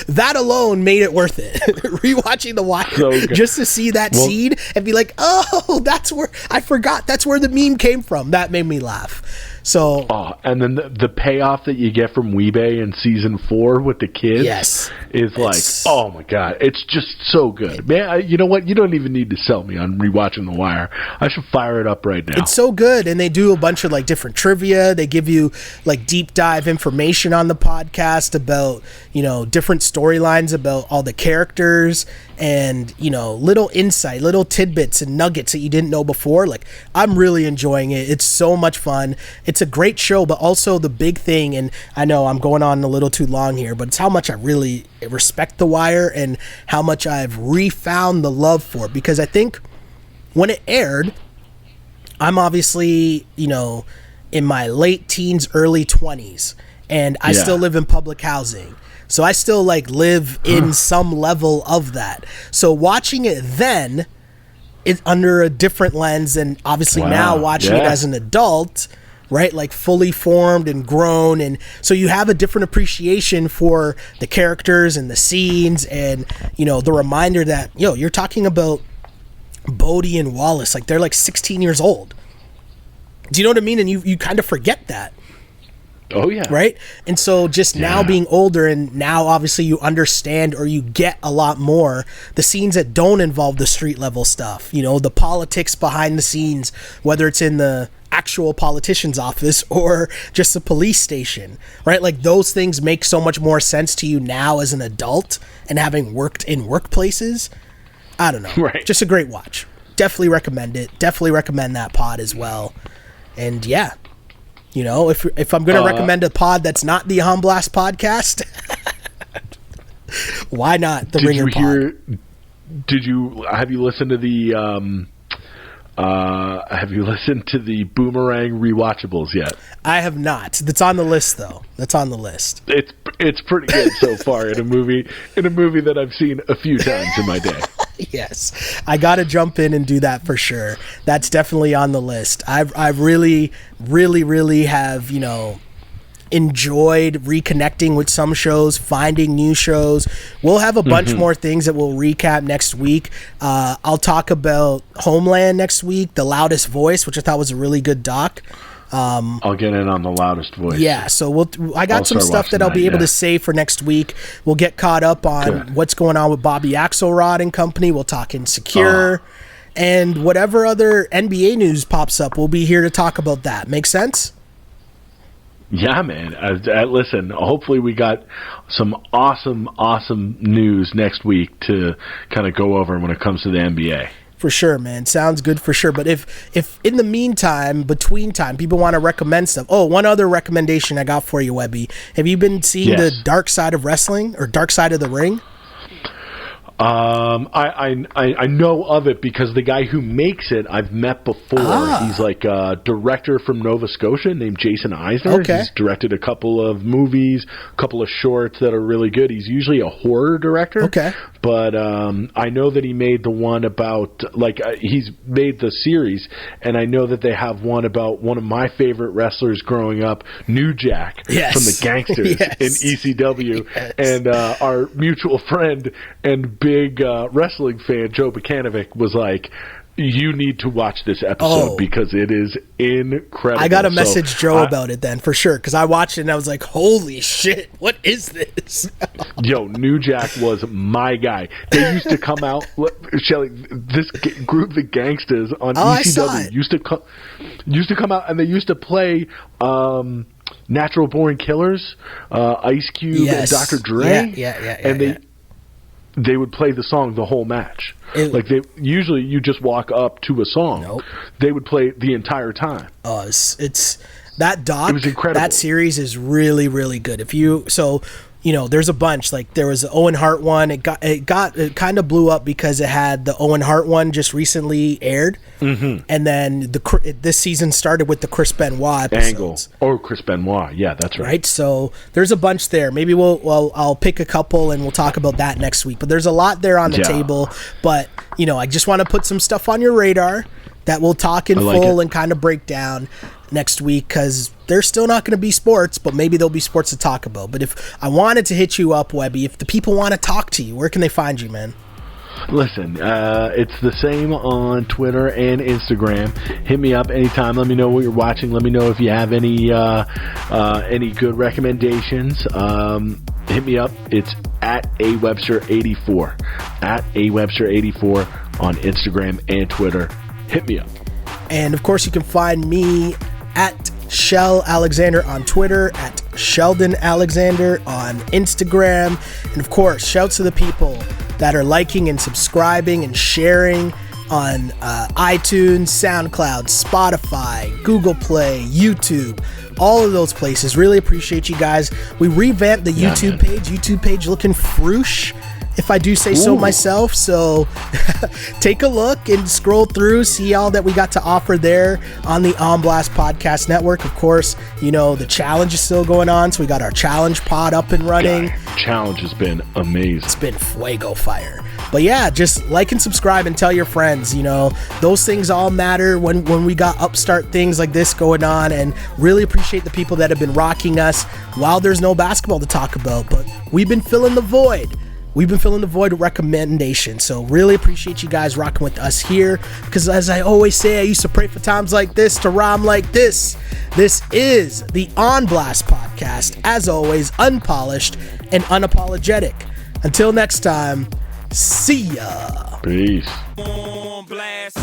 S1: that alone made it worth it. Rewatching The Wire just to see that scene and be like, oh, that's where I forgot. That's where the meme came from. That made me laugh. So,
S2: and then the payoff that you get from Weebay in season 4 with the kids is like, oh my god, it's just so good, man. You know what? You don't even need to sell me on rewatching The Wire. I should fire it up right now.
S1: It's so good, and they do a bunch of like different trivia. They give you like deep dive information on the podcast about, you know, different storylines about all the characters and, you know, little insight, little tidbits and nuggets that you didn't know before. Like, I'm really enjoying it. It's so much fun. It's a great show, but also the big thing, and I know I'm going on a little too long here, but it's how much I really respect The Wire and how much I've refound the love for it, because I think when it aired, I'm obviously, you know, in my late teens, early 20s, and I still live in public housing. So I still like live in some level of that. So watching it then, it's under a different lens, and obviously now watching it as an adult, right? Like fully formed and grown. And so you have a different appreciation for the characters and the scenes and, you know, the reminder that, you're talking about Bodie and Wallace. Like they're like 16 years old. Do you know what I mean? And you kind of forget that.
S2: Oh, yeah.
S1: Right? And so just now being older, and now obviously you understand or you get a lot more the scenes that don't involve the street level stuff, you know, the politics behind the scenes, whether it's in the actual politician's office or just a police station, right? Like those things make so much more sense to you now as an adult and having worked in workplaces. I don't know.
S2: Right.
S1: Just a great watch. Definitely recommend it. Definitely recommend that pod as well. And yeah. You know, if I'm going to recommend a pod that's not the On Blast podcast, why not the Ringer pod?
S2: Have you listened to the Have you listened to the Boomerang rewatchables yet?
S1: I have not. That's on the list, though. That's on the list.
S2: It's pretty good so far in a movie that I've seen a few times in my day.
S1: Yes, I got to jump in and do that for sure. That's definitely on the list. I've really, really, really have, enjoyed reconnecting with some shows, finding new shows. We'll have a bunch more things that we'll recap next week. I'll talk about Homeland next week, The Loudest Voice, which I thought was a really good doc.
S2: I'll get in on The Loudest Voice.
S1: Yeah, so I got some stuff that I'll be able to say for next week. We'll get caught up on what's going on with Bobby Axelrod and company. We'll talk Insecure. And whatever other NBA news pops up, we'll be here to talk about that. Make sense?
S2: Yeah, man. Listen, hopefully we got some awesome news next week to kind of go over when it comes to the NBA.
S1: For sure, man. Sounds good for sure. But if in the meantime, between time, people want to recommend stuff. Oh, one other recommendation I got for you, Webby. Have you been seeing the Dark Side of Wrestling or Dark Side of the Ring?
S2: I know of it because the guy who makes it I've met before. He's like a director from Nova Scotia named Jason Eisner.
S1: Okay.
S2: He's directed a couple of movies, a couple of shorts that are really good. He's usually a horror director.
S1: Okay.
S2: But I know that he made the one about, he's made the series, and I know that they have one about one of my favorite wrestlers growing up, New Jack, from the Gangsters in ECW. Yes. And our mutual friend and big wrestling fan, Joe Bukanovic, was like, you need to watch this episode because it is incredible.
S1: I got to message Joe about it then, for sure, because I watched it and I was like, holy shit, what is this?
S2: Yo, New Jack was my guy. They used to come out, Shelly, this group, the Gangsters, on ECW, used to come out, and they used to play Natural Born Killers, Ice Cube, and Dr. Dre. They would play the song the whole match. Usually you just walk up to a song.
S1: Nope.
S2: They would play it the entire time.
S1: It's that doc.
S2: It was incredible.
S1: That series is really, really good. There's a bunch. Like there was the Owen Hart one. It kind of blew up because it had the Owen Hart one just recently aired, and then this season started with the Chris Benoit episodes.
S2: Chris Benoit. Yeah, that's right.
S1: Right. So there's a bunch there. Maybe I'll pick a couple and we'll talk about that next week. But there's a lot there on the table. But I just want to put some stuff on your radar that we'll talk in full and kind of break down next week, because there's still not going to be sports, but maybe there'll be sports to talk about. But if I wanted to hit you up, Webby, if the people want to talk to you, where can they find you, man?
S2: Listen, it's the same on Twitter and Instagram. Hit me up anytime. Let me know what you're watching. Let me know if you have any good recommendations. Hit me up. It's at @awebster84. @awebster84 on Instagram and Twitter. Hit me up.
S1: And of course, you can find me at Shell Alexander on Twitter, at Sheldon Alexander on Instagram. And of course, shouts to the people that are liking and subscribing and sharing on iTunes, SoundCloud, Spotify, Google Play, YouTube, all of those places. Really appreciate you guys. We revamped the YouTube page looking froosh, if I do say so myself. So take a look and scroll through, see all that we got to offer there on the On Blast Podcast Network. Of course, the challenge is still going on, so we got our challenge pod up and running.
S2: Challenge has been amazing.
S1: It's been fuego fire. But yeah, just like and subscribe and tell your friends. Those things all matter when we got upstart things like this going on, and really appreciate the people that have been rocking us while there's no basketball to talk about. But we've been filling the void. We've been filling the void with recommendations. So really appreciate you guys rocking with us here, because as I always say, I used to pray for times like this to rhyme like this. This is the On Blast Podcast, as always, unpolished and unapologetic. Until next time, see ya.
S2: Peace.
S3: On blast.